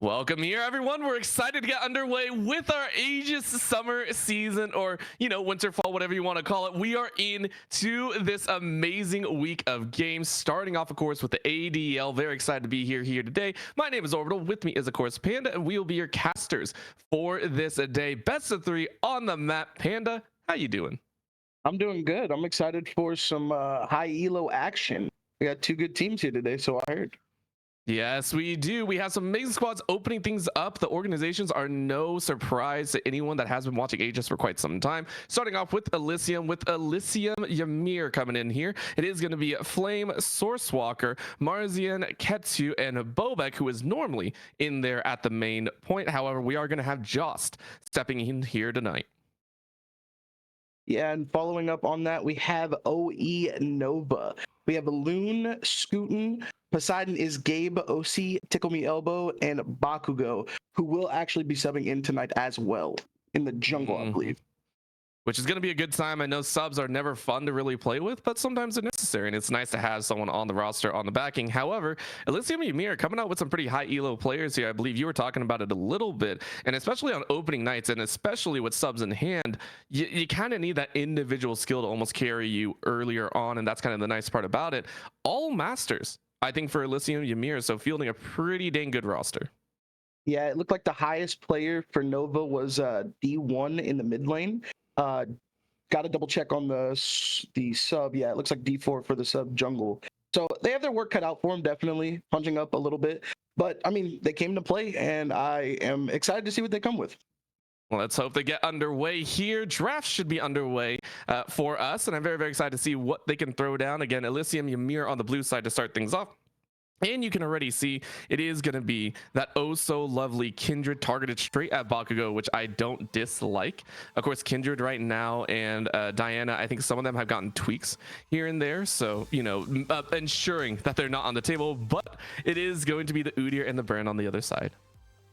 Welcome here, everyone. We're excited to get underway with our Aegis summer season, or, winter, fall, whatever you want to call it. We are into this amazing week of games, starting off, of course, with the ADL. Very excited to be here today. My name is Orbital. With me is, of course, Panda, and we will be your casters for this day. Best of 3 on the map. Panda, how you doing? I'm doing good. I'm excited for some high elo action. We got 2 good teams here today, so I heard. Yes, we do. We have some amazing squads opening things up. The organizations are no surprise to anyone that has been watching Aegis for quite some time. Starting off with Elysium, Ymir coming in here. It is going to be Flame, Sourcewalker, Marzian, Ketsu, and Bobek, who is normally in there at the main point. However, we are going to have Jost stepping in here tonight. Yeah, and following up on that, we have OE Nova. We have Loon, Scootin, Poseidon is Gabe, OC, Tickle Me Elbow, and Bakugo, who will actually be subbing in tonight as well in the jungle, I believe. Which is going to be a good time. I know subs are never fun to really play with, but sometimes they're necessary, and it's nice to have someone on the roster on the backing. However, Elysium and Ymir coming out with some pretty high elo players here. I believe you were talking about it a little bit, and especially on opening nights, and especially with subs in hand, you kind of need that individual skill to almost carry you earlier on, and that's kind of the nice part about it. All masters, I think, for Elysium and Ymir, so fielding a pretty dang good roster. Yeah, it looked like the highest player for Nova was D1 in the mid lane. Got to double check on the sub. Yeah, it looks like D4 for the sub jungle. So they have their work cut out for them, definitely punching up a little bit. But I mean, they came to play, and I am excited to see what they come with. Well, let's hope they get underway here. Draft should be underway for us, and I'm very, very excited to see what they can throw down. Again, Elysium, Ymir on the blue side to start things off. And you can already see it is going to be that oh so lovely Kindred targeted straight at Bakugo, which I don't dislike. Of course, Kindred right now and Diana, I think some of them have gotten tweaks here and there. So, you know, ensuring that they're not on the table, but it is going to be the Udyr and the Brand on the other side.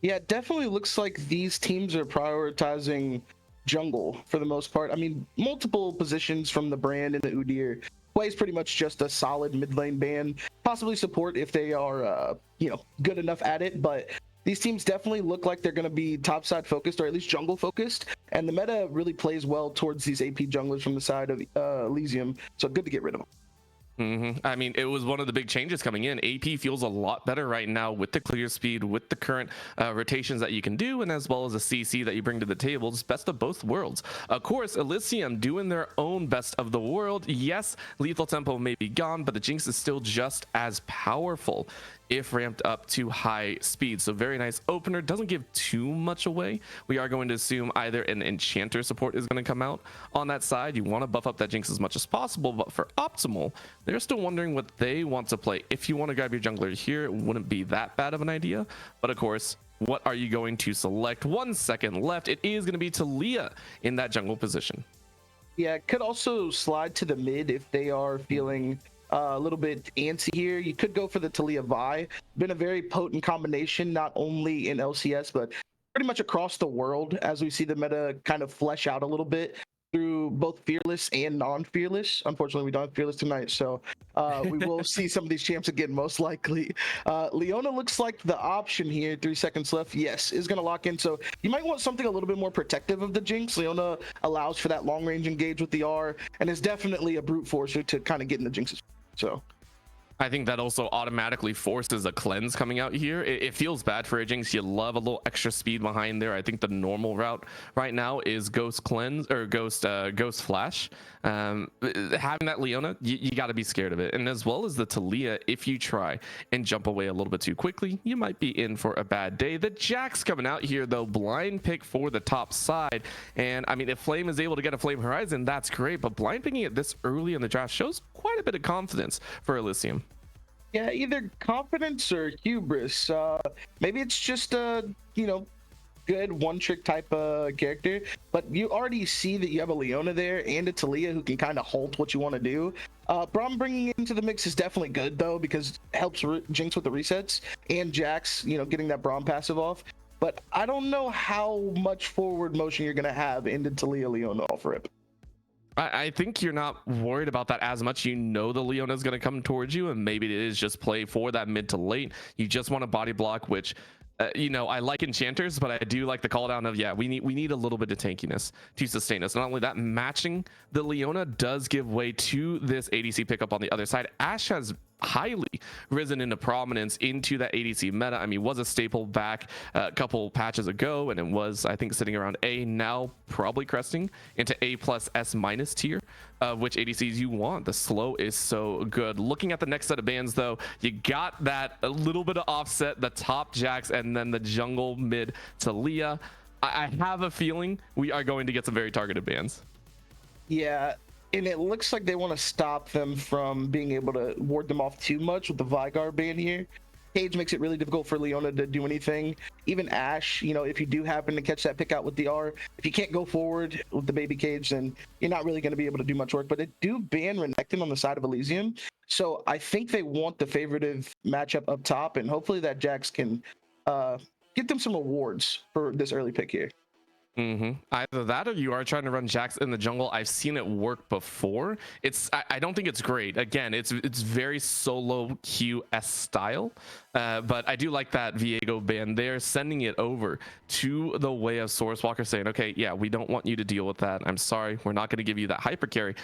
Yeah, it definitely looks like these teams are prioritizing jungle for the most part. I mean, multiple positions from the Brand and the Udyr. Plays pretty much just a solid mid lane ban, possibly support if they are, you know, good enough at it. But these teams definitely look like they're going to be top side focused, or at least jungle focused. And the meta really plays well towards these AP junglers from the side of Elysium. So good to get rid of them. I mean, it was one of the big changes coming in. AP feels a lot better right now with the clear speed, with the current rotations that you can do, and as well as a CC that you bring to the table. It's best of both worlds. Of course, Elysium doing their own best of the world. Yes, lethal tempo may be gone, but the Jinx is still just as powerful if ramped up to high speed. So very nice opener. Doesn't give too much away. We are going to assume either an enchanter support is going to come out on that side. You want to buff up that Jinx as much as possible, but for optimal, they're still wondering what they want to play. If you want to grab your jungler here, it wouldn't be that bad of an idea. But of course, what are you going to select? 1 second left. It is going to be Talia in that jungle position. Yeah, it could also slide to the mid if they are feeling a little bit antsy here. You could go for the Talia Vi. Been a very potent combination, not only in LCS, but pretty much across the world as we see the meta kind of flesh out a little bit through both fearless and non-fearless. Unfortunately, we don't have fearless tonight, so we will see some of these champs again, most likely. Leona looks like the option here. 3 seconds left. Yes, is going to lock in. So you might want something a little bit more protective of the Jinx. Leona allows for that long-range engage with the R, and is definitely a brute forcer to kind of get in the Jinx's. So I think that also automatically forces a cleanse coming out here. It feels bad for a Jinx. You love a little extra speed behind there. I think the normal route right now is Ghost Cleanse or Ghost Flash. Having that Leona, you got to be scared of it. And as well as the Talia, if you try and jump away a little bit too quickly, you might be in for a bad day. The Jax coming out here, though, blind pick for the top side. And I mean, if Flame is able to get a Flame Horizon, that's great. But blind picking it this early in the draft shows quite a bit of confidence for Elysium. yeah, either confidence or hubris. Maybe it's just a, you know, good one-trick type character, but you already see that you have a Leona there and a Talia who can kind of halt what you want to do. Braum bringing it into the mix is definitely good, though, because it helps Jinx with the resets, and Jax, you know, getting that Braum passive off. But I don't know how much forward motion you're going to have into Talia Leona off rip. I think you're not worried about that as much. You know the Leona is going to come towards you, and maybe it is just play for that mid to late. You just want a body block, which you know, I like enchanters, but I do like the call down of, yeah, we need a little bit of tankiness to sustain us. Not only that, matching the Leona does give way to this ADC pickup on the other side. Ashe has highly risen into prominence into that ADC meta. I mean, was a staple back a couple patches ago, and it was, I think, sitting around A, now probably cresting into A plus S minus tier, which ADCs you want. The slow is so good. Looking at the next set of bans, though, you got that a little bit of offset, the top Jax, and then the jungle mid Talia. I have a feeling we are going to get some very targeted bans. Yeah, and it looks like they want to stop them from being able to ward them off too much with the Vigar ban here. Cage makes it really difficult for Leona to do anything. Even Ashe, you know, if you do happen to catch that pick out with the R, if you can't go forward with the baby Cage, then you're not really going to be able to do much work. But it do ban Renekton on the side of Elysium. So I think they want the favoritive matchup up top, and hopefully that Jax can get them some rewards for this early pick here. Either that or you are trying to run Jax in the jungle. I've seen it work before. I don't think it's great. Again, it's very solo QS style, but I do like that Viego ban there, sending it over to the way of Sourcewalker, saying, okay, yeah, we don't want you to deal with that. I'm sorry, we're not going to give you that hyper carry.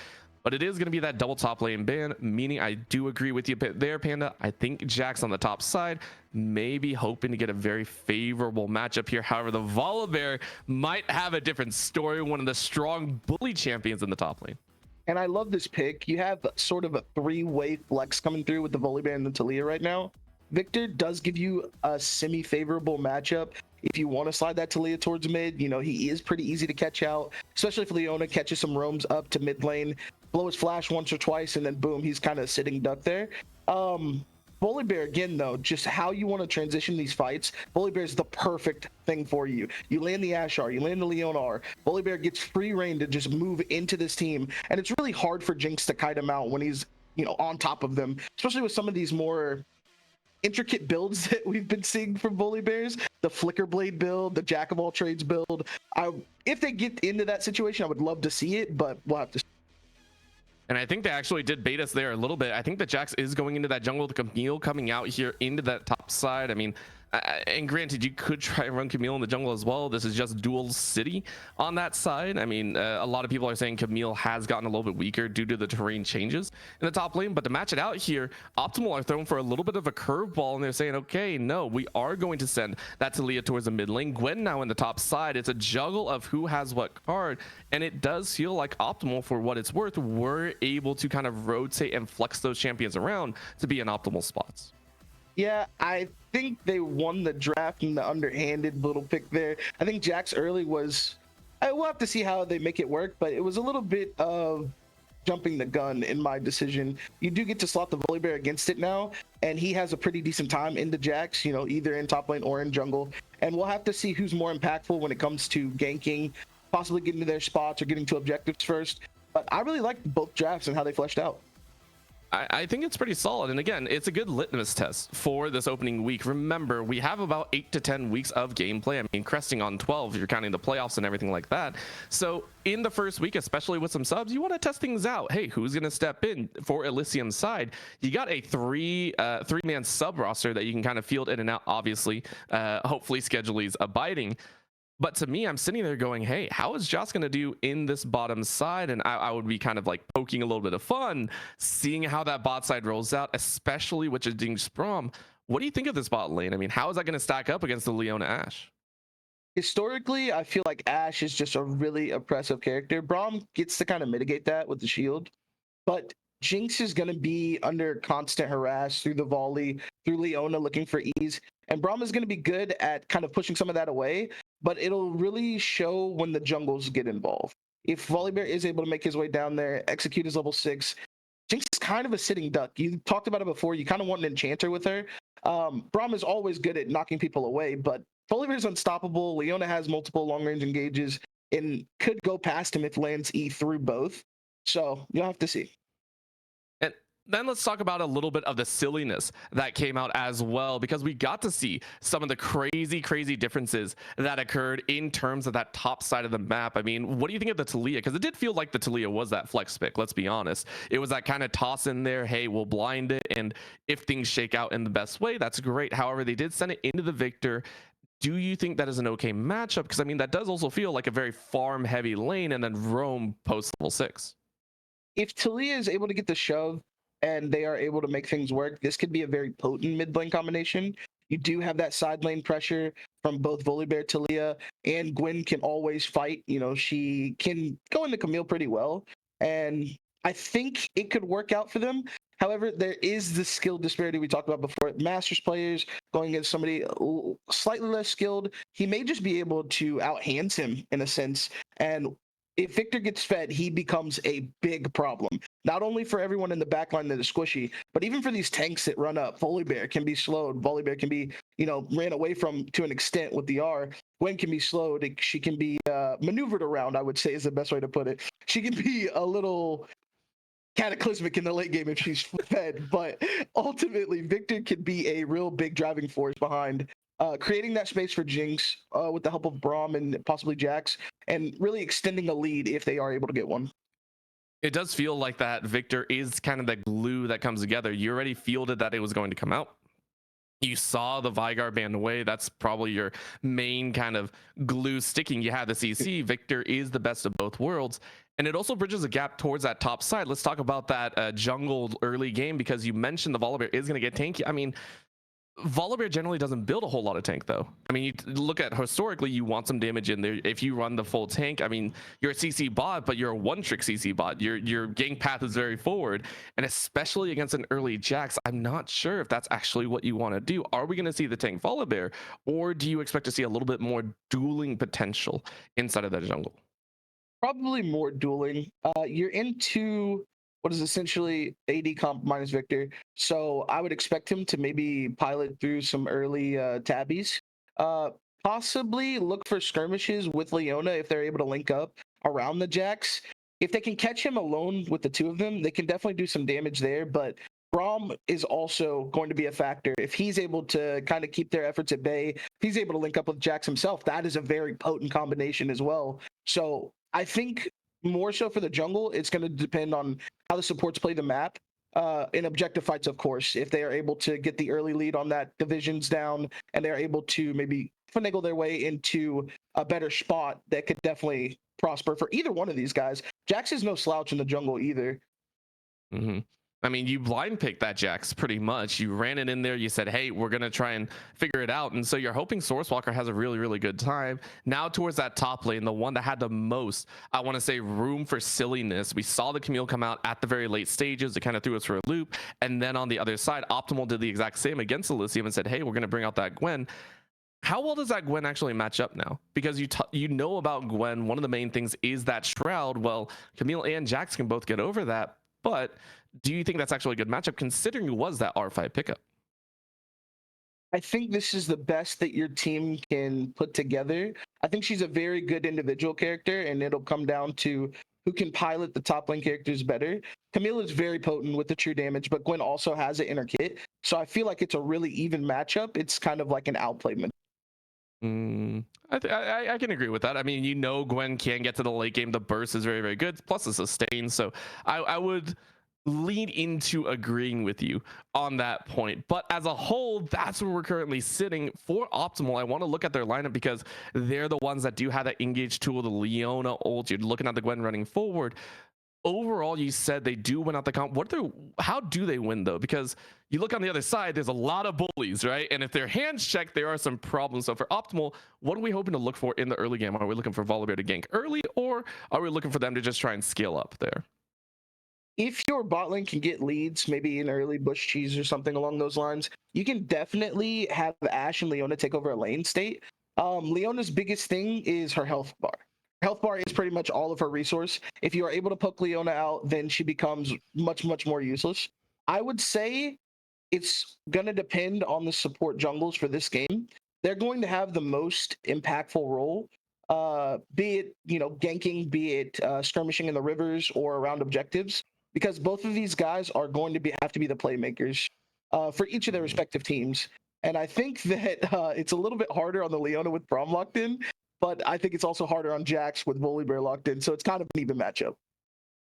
But it is going to be that double top lane ban, meaning I do agree with you there, Panda. I think Jax on the top side, maybe hoping to get a very favorable matchup here. However, the Volibear might have a different story, one of the strong bully champions in the top lane. And I love this pick. You have sort of a three-way flex coming through with the Volibear and the Talia right now. Victor does give you a semi-favorable matchup if you want to slide that Talia towards mid, you know, he is pretty easy to catch out, especially if Leona catches some roams up to mid lane, blow his flash once or twice, and then boom, he's kind of sitting duck there. Volibear, again, though, just how you want to transition these fights, Volibear is the perfect thing for you. You land the Ashar, you land the Leona R, Volibear gets free reign to just move into this team, and it's really hard for Jinx to kite him out when he's, you know, on top of them, especially with some of these more intricate builds that we've been seeing from Volibears, the Flicker Blade build, the Jack of all trades build. If they get into that situation, I would love to see it, but we'll have to see. And I think they actually did bait us there a little bit. I think that Jax is going into that jungle with Camille coming out here into that top side. I mean, and granted, you could try and run Camille in the jungle as well. This is just dual city on that side. I mean, a lot of people are saying Camille has gotten a little bit weaker due to the terrain changes in the top lane. But to match it out here, Optimal are thrown for a little bit of a curveball, and they're saying, okay, no, we are going to send that Talia towards the mid lane. Gwen now in the top side. It's a juggle of who has what card, and it does feel like Optimal, for what it's worth, were able to kind of rotate and flex those champions around to be in optimal spots. Yeah, I think they won the draft in the underhanded little pick there. I think Jax early was, we'll have to see how they make it work, but it was a little bit of jumping the gun in my decision. You do get to slot the Volibear against it now, and he has a pretty decent time into Jax, you know, either in top lane or in jungle. And we'll have to see who's more impactful when it comes to ganking, possibly getting to their spots or getting to objectives first. But I really liked both drafts and how they fleshed out. I think it's pretty solid, and again, it's a good litmus test for this opening week. Remember, we have about 8 to 10 weeks of gameplay. I mean, cresting on 12 if you're counting the playoffs and everything like that. So in the first week, especially with some subs, you want to test things out. Hey, who's going to step in for Elysium's side? You got a three-man sub roster that you can kind of field in and out, obviously. Hopefully schedule is abiding. But to me, I'm sitting there going, hey, how is Joss going to do in this bottom side? And I would be kind of like poking a little bit of fun, seeing how that bot side rolls out, especially with Jading's Braum. What do you think of this bot lane? I mean, how is that going to stack up against the Leona Ashe? Historically, I feel like Ashe is just a really oppressive character. Braum gets to kind of mitigate that with the shield, but Jinx is going to be under constant harass through the volley, through Leona looking for ease, and Braum is going to be good at kind of pushing some of that away, but it'll really show when the jungles get involved. If Volibear is able to make his way down there, execute his level 6, Jinx is kind of a sitting duck. You talked about it before. You kind of want an enchanter with her. Braum is always good at knocking people away, but Volibear is unstoppable. Leona has multiple long-range engages and could go past him if lands E through both. So you'll have to see. And then let's talk about a little bit of the silliness that came out as well, because we got to see some of the crazy differences that occurred in terms of that top side of the map. I mean, what do you think of the Talia? Because it did feel like the Talia was that flex pick, let's be honest. It was that kind of toss in there, hey, we'll blind it, and if things shake out in the best way, that's great. However, they did send it into the Victor. Do you think that is an okay matchup? Because, I mean, that does also feel like a very farm-heavy lane and then roam post-level 6. If Talia is able to get the shove, and they are able to make things work, this could be a very potent mid lane combination. You do have that side lane pressure from both Volibear, Talia, and Gwen can always fight. You know, she can go into Camille pretty well, and I think it could work out for them. However, there is the skill disparity we talked about before. Masters players going against somebody slightly less skilled, he may just be able to outhands him in a sense, and if Victor gets fed, he becomes a big problem. Not only for everyone in the backline that is squishy, but even for these tanks that run up. Volibear can be slowed. Volibear can be, you know, ran away from to an extent with the R. Gwen can be slowed. She can be maneuvered around, I would say is the best way to put it. She can be a little cataclysmic in the late game if she's fed, but ultimately Victor can be a real big driving force behind creating that space for Jinx with the help of Braum and possibly Jax, and really extending a lead if they are able to get one. It does feel like that Victor is kind of the glue that comes together. You already fielded that it was going to come out. You saw the Vygar band away. That's probably your main kind of glue sticking. You have the CC. Victor is the best of both worlds. And it also bridges a gap towards that top side. Let's talk about that jungle early game, because you mentioned the Volibear is going to get tanky. I mean, Volibear generally doesn't build a whole lot of tank though. I mean, you look at historically, you want some damage in there. If you run the full tank, I mean, you're a CC bot, but you're a one-trick CC bot. Your gank path is very forward, and especially against an early Jax, I'm not sure if that's actually what you want to do. Are we going to see the tank Volibear, or do you expect to see a little bit more dueling potential inside of the jungle? Probably more dueling. You're into what is essentially AD comp minus Victor, so I would expect him to maybe pilot through some early tabbies. Possibly look for skirmishes with Leona if they're able to link up around the Jax. If they can catch him alone with the two of them, they can definitely do some damage there. But Braum is also going to be a factor. If he's able to kind of keep their efforts at bay, if he's able to link up with Jax himself, that is a very potent combination as well. So I think more so for the jungle, it's going to depend on how the supports play the map. In objective fights, of course, if they are able to get the early lead on that divisions down and they're able to maybe finagle their way into a better spot, that could definitely prosper for either one of these guys. Jax is no slouch in the jungle either. Mm-hmm. I mean, you blind picked that Jax pretty much. You ran it in there. You said, hey, we're going to try and figure it out. And so you're hoping Sourcewalker has a really, really good time. Now towards that top lane, the one that had the most, I want to say, room for silliness. We saw the Camille come out at the very late stages. It kind of threw us for a loop. And then on the other side, Optimal did the exact same against Elysium and said, hey, we're going to bring out that Gwen. How well does that Gwen actually match up now? Because you know about Gwen, one of the main things is that Shroud. Well, Camille and Jax can both get over that. But do you think that's actually a good matchup considering it was that R5 pickup? I think this is the best that your team can put together. I think she's a very good individual character, and it'll come down to who can pilot the top lane characters better. Camille is very potent with the true damage, but Gwen also has it in her kit. So I feel like it's a really even matchup. It's kind of like an outplay. I can agree with that. I mean, you know, Gwen can get to the late game. The burst is very, very good. Plus the sustain. So I would lean into agreeing with you on that point. But as a whole, that's where we're currently sitting for Optimal. I want to look at their lineup because they're the ones that do have that engage tool, the Leona ult. You're looking at the Gwen running forward. Overall, you said they do win out the comp. How do they win though? Because you look on the other side, there's a lot of bullies, right? And if their hands check, there are some problems. So for Optimal, what are we hoping to look for in the early game? Are we looking for Volibear to gank early, or are we looking for them to just try and scale up there? If your bot lane can get leads, maybe an early bush cheese or something along those lines, you can definitely have Ashe and Leona take over a lane state. Leona's biggest thing is her health bar. Health bar is pretty much all of her resource. If you are able to poke Leona out, then she becomes much, much more useless. I would say it's going to depend on the support jungles for this game. They're going to have the most impactful role, be it, ganking, be it skirmishing in the rivers or around objectives, because both of these guys are going to have to be the playmakers for each of their respective teams. And I think that it's a little bit harder on the Leona with Braum locked in, but I think it's also harder on Jax with Volibear locked in. So it's kind of an even matchup.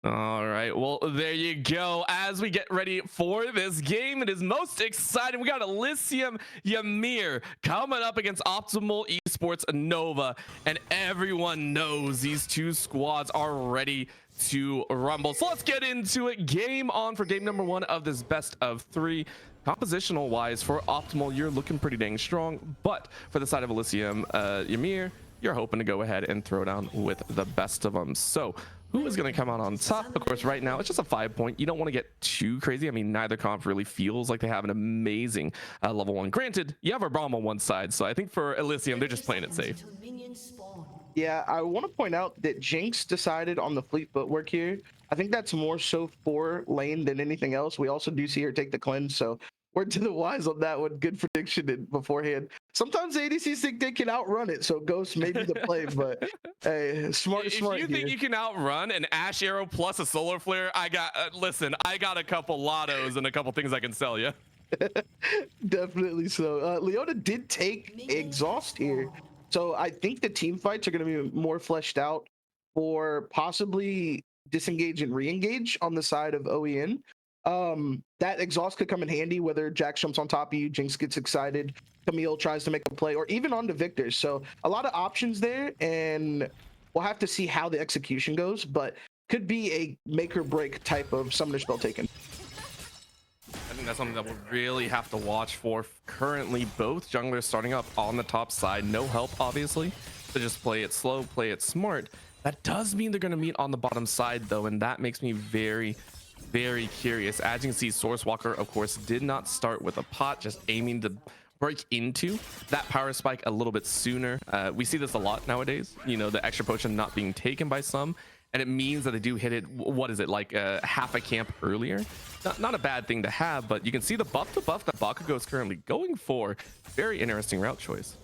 All right, well, there you go. As we get ready for this game, it is most exciting. We got Elysium Ymir coming up against Optimal Esports Nova, and everyone knows these two squads are ready to rumble. So let's get into it. Game on for game number 1 of this best of 3. Compositional wise for Optimal, you're looking pretty dang strong, but for the side of Elysium Ymir, you're hoping to go ahead and throw down with the best of them. So who is going to come out on top? Of course, right now it's just a 5-point. You don't want to get too crazy. I mean, neither comp really feels like they have an amazing level 1. Granted, you have a Braum on one side, so I think for Elysium, they're just playing it safe. Yeah, I want to point out that Jinx decided on the fleet footwork here. I think that's more so for lane than anything else. We also do see her take the cleanse, so word to the wise on that one. Good prediction beforehand. Sometimes the ADCs think they can outrun it, so Ghost may be the play, but hey, smart. If you think you can outrun an Ashe Arrow plus a Solar Flare, I got I got a couple lottos and a couple things I can sell you. Definitely so. Leona did take exhaust here, so I think the team fights are going to be more fleshed out for possibly disengage and re-engage on the side of OEN. That exhaust could come in handy, whether Jax jumps on top of you, Jinx gets excited, Camille tries to make a play, or even onto Victor. So a lot of options there, and we'll have to see how the execution goes, but could be a make or break type of summoner spell taken. That's something that we'll really have to watch for. Currently, both junglers starting up on the top side. No help, obviously. So just play it slow, play it smart. That does mean they're going to meet on the bottom side, though, and that makes me very, very curious. As you can see, Sourcewalker, of course, did not start with a pot, just aiming to break into that power spike a little bit sooner. We see this a lot nowadays, you know, the extra potion not being taken by some, and it means that they do hit it, what is it, like half a camp earlier. Not a bad thing to have, but you can see the buff to buff that Bakugo is currently going for. Very interesting route choice.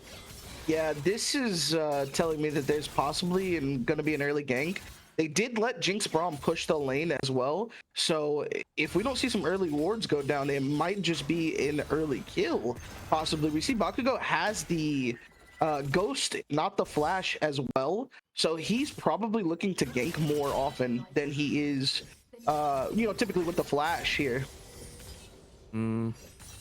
Yeah, this is telling me that there's possibly going to be an early gank. They did let Jinx Braum push the lane as well, so if we don't see some early wards go down, it might just be an early kill, possibly. We see Bakugo has the Ghost, not the Flash as well, so he's probably looking to gank more often than he is, you know, typically with the Flash here.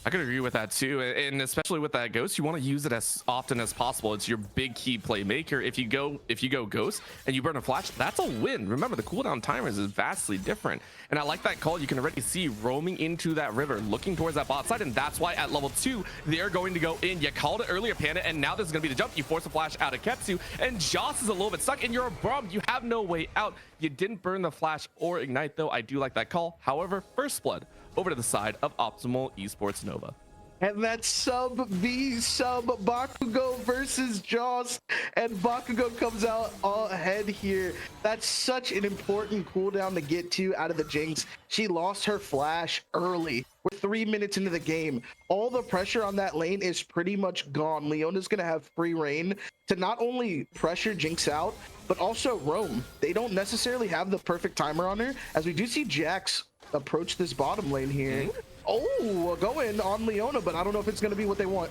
I could agree with that too, and especially with that Ghost, you want to use it as often as possible. It's your big key playmaker. If you go Ghost and you burn a Flash, that's a win. Remember, the cooldown timers is vastly different, and I like that call. You can already see roaming into that river, looking towards that bot side, and that's why at level 2 they're going to go in. You called it earlier, Panda, and now this is going to be the jump. You force a Flash out of Ketsu, and Joss is a little bit stuck, and you're a Braum. You have no way out. You didn't burn the Flash or Ignite, though. I do like that call. However, first blood over to the side of Optimal Esports Nova. And that's sub Bakugo versus Joss, and Bakugo comes out ahead here. That's such an important cooldown to get to out of the Jinx. She lost her Flash early. We're 3 minutes into the game. All the pressure on that lane is pretty much gone. Leona's gonna have free reign to not only pressure Jinx out, but also roam. They don't necessarily have the perfect timer on her, as we do see Jax approach this bottom lane here. Oh, going on Leona, but I don't know if it's going to be what they want.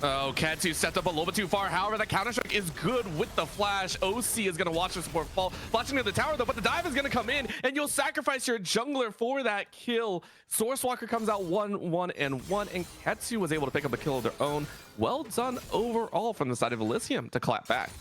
Oh, Ketsu stepped up a little bit too far. However, the counter strike is good with the Flash. OC is going to watch the support fall. Flashing to the tower, though, but the dive is going to come in, and you'll sacrifice your jungler for that kill. Sourcewalker comes out 1-1-1, and Ketsu was able to pick up a kill of their own. Well done overall from the side of Elysium to clap back.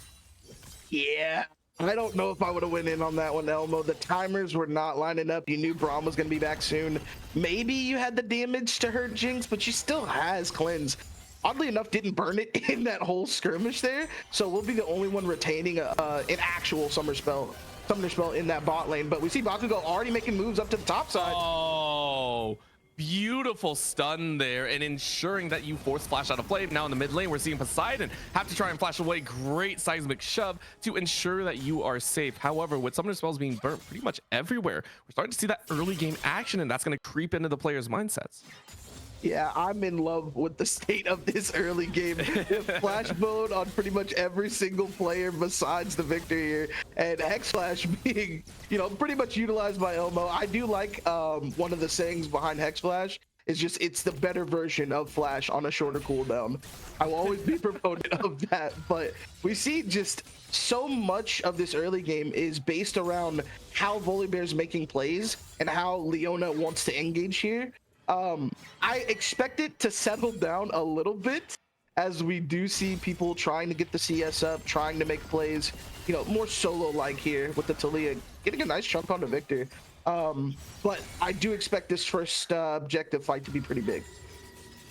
Yeah. I don't know if I would have went in on that one, Elmo. The timers were not lining up. You knew Braum was going to be back soon. Maybe you had the damage to hurt Jinx, but she still has cleanse. Oddly enough, didn't burn it in that whole skirmish there. So we'll be the only one retaining an actual summoner spell in that bot lane. But we see Bakugo already making moves up to the top side. Oh, beautiful stun there, and ensuring that you force Flash out of play. Now in the mid lane, we're seeing Poseidon have to try and flash away. Great seismic shove to ensure that you are safe. However, with summoner spells being burnt pretty much everywhere, we're starting to see that early game action, and that's going to creep into the players' mindsets. Yeah, I'm in love with the state of this early game. Flash mode on pretty much every single player besides the Victor here, and Hex Flash being, you know, pretty much utilized by Elmo. I do like one of the sayings behind Hex Flash is just it's the better version of Flash on a shorter cooldown. I will always be a proponent of that, but we see just so much of this early game is based around how Volibear's making plays and how Leona wants to engage here. I expect it to settle down a little bit as we do see people trying to get the CS up, trying to make plays, you know, more solo-like here with the Talia getting a nice chunk on the Victor. But I do expect this first objective fight to be pretty big.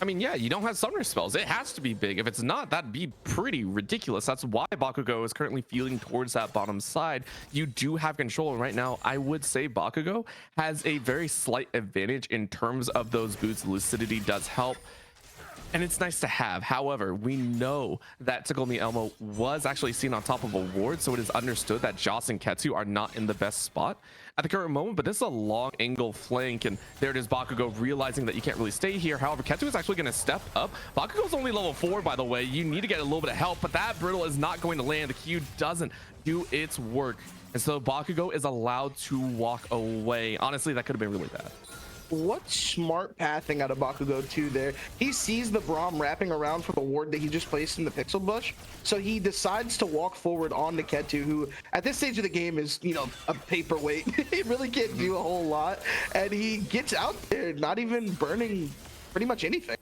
I mean, yeah, you don't have summoner spells. It has to be big. If it's not, that'd be pretty ridiculous. That's why Bakugo is currently feeling towards that bottom side. You do have control right now. I would say Bakugo has a very slight advantage in terms of those boots. Lucidity does help, and it's nice to have. However, we know that Tickle Me Elmo was actually seen on top of a ward, so it is understood that Joss and Ketsu are not in the best spot at the current moment, but this is a long angle flank, and there it is, Bakugo realizing that you can't really stay here. However, Ketsu is actually going to step up. Bakugo's only level 4, by the way. You need to get a little bit of help, but that brittle is not going to land. The Q doesn't do its work, and so Bakugo is allowed to walk away. Honestly, that could have been really bad. What smart pathing out of Bakugo too there. He sees the Braum wrapping around from a ward that he just placed in the pixel bush, so he decides to walk forward on to Ketsu, who at this stage of the game is, you know, a paperweight. He really can't do a whole lot, and he gets out there not even burning pretty much anything.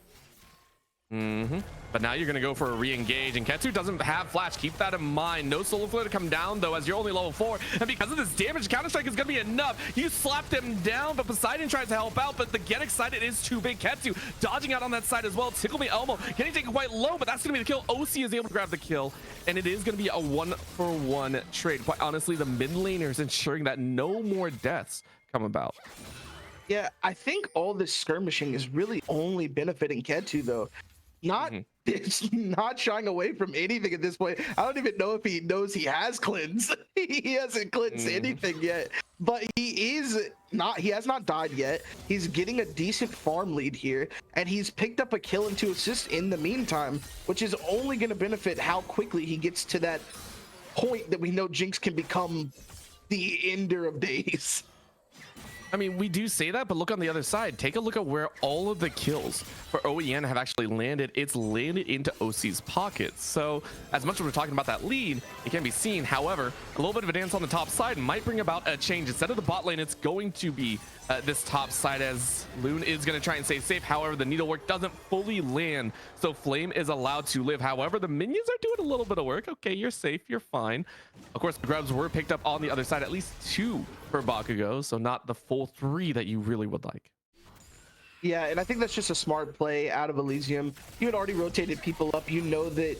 But now you're going to go for a re-engage, and Ketsu doesn't have flash. Keep that in mind. No solar flare to come down, though, as you're only level 4. And because of this damage, Counter-Strike is going to be enough. You slap them down, but Poseidon tries to help out, but the Get Excited is too big. Ketsu dodging out on that side as well. Tickle Me Elmo getting taken quite low, but that's going to be the kill. OC is able to grab the kill, and it is going to be a 1-for-1 trade. Quite honestly, the mid laner is ensuring that no more deaths come about. Yeah, I think all this skirmishing is really only benefiting Ketsu, though. It's not shying away from anything at this point. I don't even know if he knows he has cleanse. He hasn't cleansed anything yet, but he has not died yet. He's getting a decent farm lead here, and he's picked up a kill and 2 assists in the meantime, which is only going to benefit how quickly he gets to that point that we know Jinx can become the ender of days. I mean, we do say that, but look on the other side. Take a look at where all of the kills for OEN have actually landed. It's landed into OC's pockets. So as much as we're talking about that lead, it can be seen. However, a little bit of a dance on the top side might bring about a change. Instead of the bot lane, it's going to be this top side, as Loon is going to try and stay safe. However, the needlework doesn't fully land, so Flame is allowed to live. However, the minions are doing a little bit of work. Okay, you're safe, you're fine. Of course, the grubs were picked up on the other side, at least 2 for Bakugo, so not the full 3 that you really would like. Yeah, and I think that's just a smart play out of Elysium. You had already rotated people up. You know that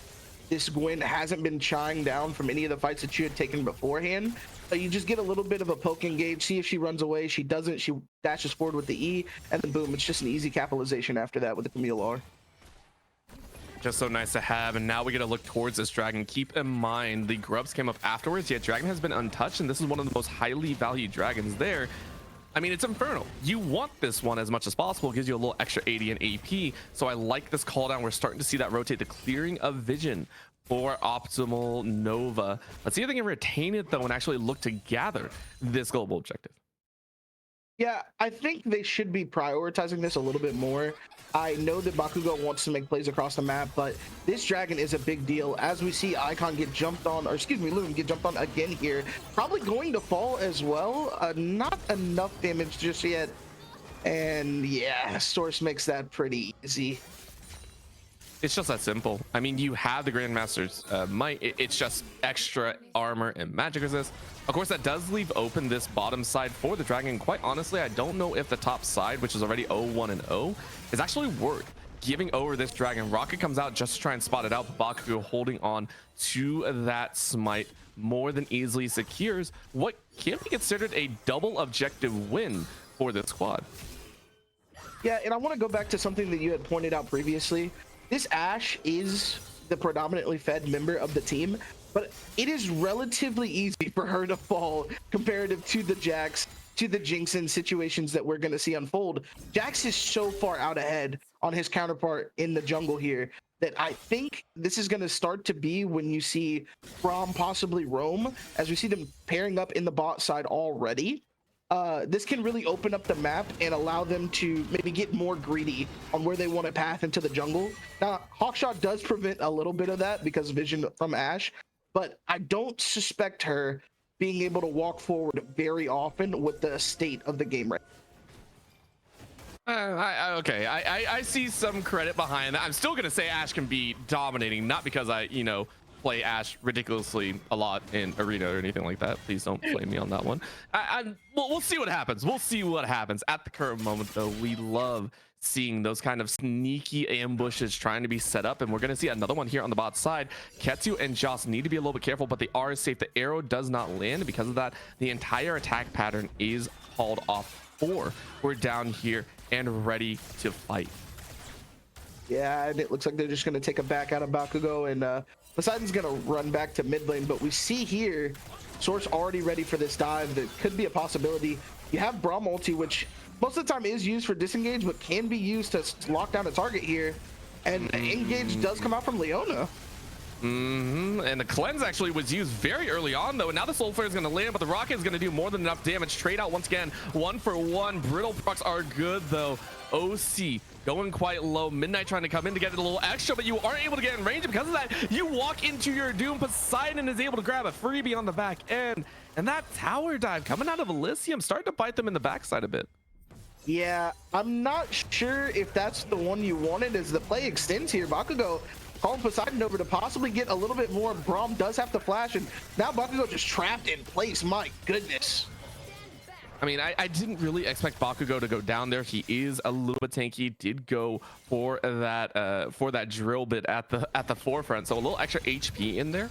this Gwen hasn't been shying down from any of the fights that you had taken beforehand. So you just get a little bit of a poke engage, see if she runs away. She doesn't. She dashes forward with the E, and then boom, it's just an easy capitalization after that with the Camille R. Just so nice to have, and now we get to look towards this dragon. Keep in mind, the grubs came up afterwards, yet dragon has been untouched, and this is one of the most highly valued dragons there. I mean, it's Infernal. You want this one as much as possible. It gives you a little extra 80 in AP, so I like this call down. We're starting to see that rotate, the clearing of vision for Optimal Nova. Let's see if they can retain it, though, and actually look to gather this global objective. Yeah, I think they should be prioritizing this a little bit more. I know that Bakugo wants to make plays across the map, but this dragon is a big deal. As we see Icon get jumped on, or excuse me, Loon get jumped on again here. Probably going to fall as well. Not enough damage just yet. And yeah, Source makes that pretty easy. It's just that simple. I mean, you have the Grandmaster's might. It's just extra armor and magic resist. Of course, that does leave open this bottom side for the dragon. Quite honestly, I don't know if the top side, which is already 0-1 and 0, is actually worth giving over this dragon. Rocket comes out just to try and spot it out, but Bakugo holding on to that smite more than easily secures what can be considered a double objective win for this squad. Yeah, and I want to go back to something that you had pointed out previously. This Ashe is the predominantly fed member of the team, but it is relatively easy for her to fall comparative to the Jax, to the Jinx in situations that we're going to see unfold. Jax is so far out ahead on his counterpart in the jungle here that I think this is going to start to be when you see Braum possibly roam, as we see them pairing up in the bot side already. This can really open up the map and allow them to maybe get more greedy on where they want to path into the jungle. Now, Hawkshot does prevent a little bit of that because of vision from Ashe, but I don't suspect her being able to walk forward very often with the state of the game right now. Okay, I see some credit behind that. I'm still going to say Ashe can be dominating, not because I, play Ashe ridiculously a lot in arena or anything like that. Please don't blame me on that one. We'll see what happens. We'll see what happens. At the current moment, though, we love seeing those kind of sneaky ambushes trying to be set up, and we're going to see another one here on the bot side. Ketsu and Joss need to be a little bit careful, but they are safe. The arrow does not land. Because of that, the entire attack pattern is called off. We're down here and ready to fight. Yeah, and it looks like they're just going to take a back out of Bakugo, and Poseidon's going to run back to mid lane, but we see here Source already ready for this dive. That could be a possibility. You have Braum ulti, which most of the time is used for disengage, but can be used to lock down a target here. And engage does come out from Leona. And the cleanse actually was used very early on, though, and now the soul flare is going to land, but the rocket is going to do more than enough damage. Trade out once again, 1-for-1. Brittle procs are good, though. OC going quite low. Midnight trying to come in to get it a little extra, but you aren't able to get in range. Because of that, you walk into your doom. Poseidon is able to grab a freebie on the back end, and that tower dive coming out of Elysium starting to bite them in the backside a bit. Yeah, I'm not sure if that's the one you wanted. As the play extends here, Bakugo calling Poseidon over to possibly get a little bit more. Braum does have to flash, and now Bakugo just trapped in place. My goodness. I mean, I didn't really expect Bakugo to go down there. He is a little bit tanky. Did go for that drill bit at the forefront, so a little extra HP in there.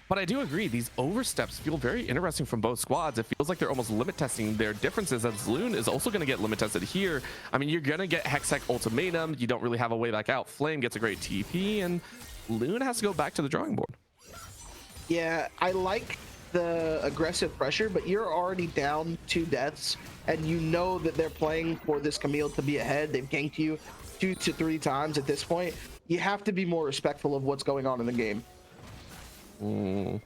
But I do agree, these oversteps feel very interesting from both squads. It feels like they're almost limit testing their differences, as Loon is also going to get limit tested here. I mean, you're going to get Hextech Ultimatum. You don't really have a way back out. Flame gets a great TP, and Loon has to go back to the drawing board. Yeah, I like the aggressive pressure, but you're already down 2 deaths, and you know that they're playing for this Camille to be ahead. They've ganked you 2 to 3 times at this point. You have to be more respectful of what's going on in the game. Well,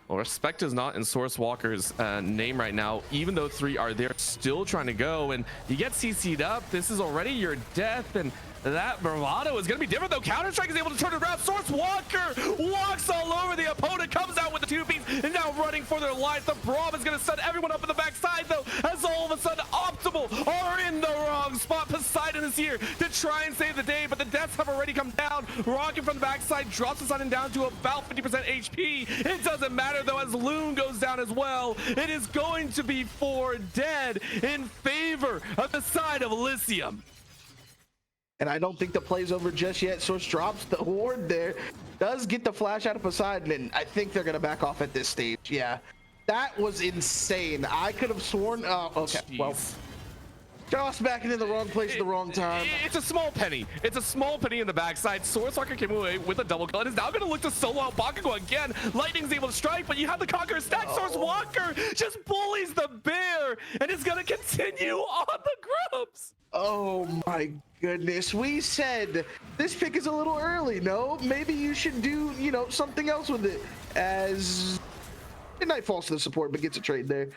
respect is not in Source Walker's name right now, even though 3 are there still trying to go, and you get CC'd up. This is already your death, and that bravado is going to be different, though. Counter-Strike is able to turn it around. Source Walker walks all over the opponent, comes out with the 2-piece, and now running for their life. The Braum is going to set everyone up in the backside, though, as all of a sudden Optimal are in the wrong spot. Poseidon is here to try and save the day, but the deaths have already come down. Rocket from the backside drops Poseidon down to about 50% HP. It doesn't matter, though, as Loon goes down as well. It is going to be 4 dead in favor of the side of Elysium. And I don't think the play's over just yet. Source drops the ward there, does get the flash out of Poseidon, and I think they're going to back off at this stage. Yeah, that was insane. I could have sworn... okay, jeez. Well, Josh back into the wrong place at the wrong time. It's a small penny. It's a small penny in the backside. Source Walker came away with a double kill and is now going to look to solo out Bakugo again. Lightning's able to strike, but you have the Conqueror stack. Source Walker just bullies the bear and is going to continue on the grubs. Oh my goodness. We said this pick is a little early. No, maybe you should do, you know, something else with it. As Midnight falls to the support, but gets a trade there.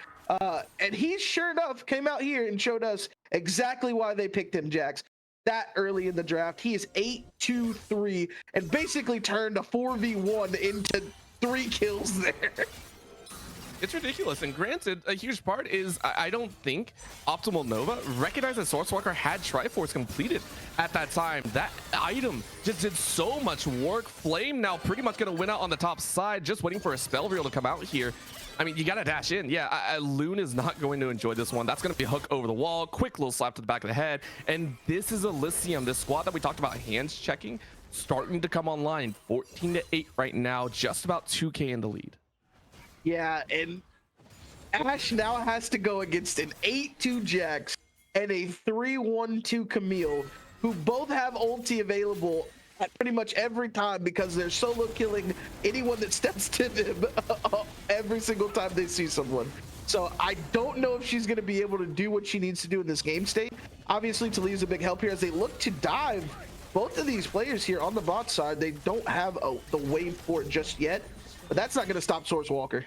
And he sure enough came out here and showed us exactly why they picked him, Jax. That early in the draft, he is 8-2-3 and basically turned a 4v1 into 3 kills there. It's ridiculous, and granted, a huge part is I don't think Optimal Nova recognized that Source Walker had Triforce completed at that time. That item just did so much work. Flame now pretty much going to win out on the top side, just waiting for a spell reel to come out here. I mean, you got to dash in. Yeah, Loon is not going to enjoy this one. That's going to be a hook over the wall, quick little slap to the back of the head, and this is Elysium, this squad that we talked about hands checking, starting to come online. 14-8 right now, just about 2K in the lead. Yeah, and Ash now has to go against an 8-2 Jax and a 3-1-2 Camille, who both have ulti available at pretty much every time because they're solo killing anyone that steps to them every single time they see someone. So I don't know if she's going to be able to do what she needs to do in this game state. Obviously, Talia's a big help here as they look to dive. Both of these players here on the bot side, they don't have the wave for it just yet. But that's not going to stop Source Walker.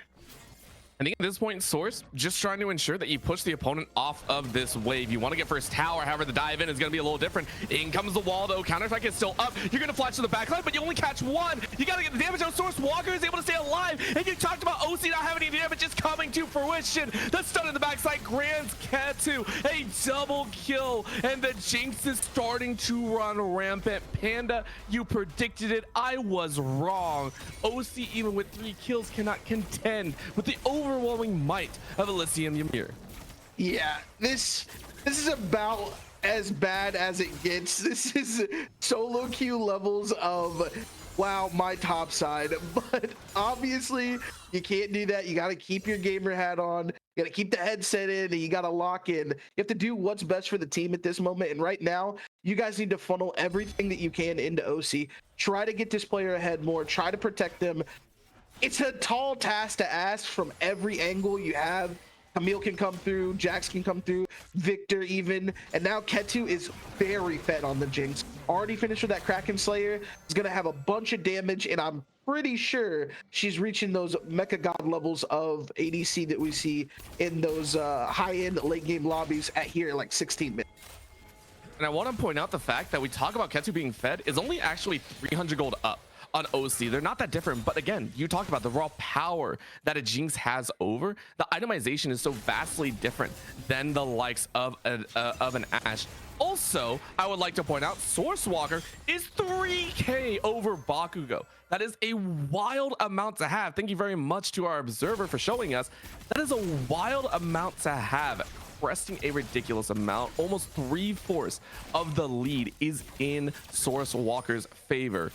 I think at this point, Source just trying to ensure that you push the opponent off of this wave. You want to get first tower, however, the dive in is going to be a little different. In comes the wall, though. Counter-Strike is still up. You're going to flash to the backline, but you only catch 1. You got to get the damage on. Source Walker is able to stay alive. And you talked about OC not having any damage. It's coming to fruition. The stun in the backside grants Ketu a double kill. And the Jinx is starting to run rampant. Panda, you predicted it. I was wrong. OC, even with 3 kills, cannot contend with the overwhelming might of Elysium Ymir. Yeah, this is about as bad as it gets. This is solo queue levels of, wow, my top side. But obviously, you can't do that. You got to keep your gamer hat on. You got to keep the headset in, and you got to lock in. You have to do what's best for the team at this moment. And right now, you guys need to funnel everything that you can into OC. Try to get this player ahead more. Try to protect them. It's a tall task to ask from every angle you have. Camille can come through, Jax can come through, Victor even, and now Ketu is very fed on the Jinx. Already finished with that Kraken Slayer. Is going to have a bunch of damage, and I'm pretty sure she's reaching those Mecha God levels of ADC that we see in those high-end late-game lobbies at here in like 16 minutes. And I want to point out the fact that we talk about Ketu being fed is only actually 300 gold up on OC. They're not that different, but again, you talked about the raw power that a Jinx has over. The itemization is so vastly different than the likes of an Ashe. Also, I would like to point out, Source Walker is 3k over Bakugo. That is a wild amount to have. Thank you very much to our observer for showing us. That is a wild amount to have. Cresting a ridiculous amount. Almost 3/4 of the lead is in Source Walker's favor.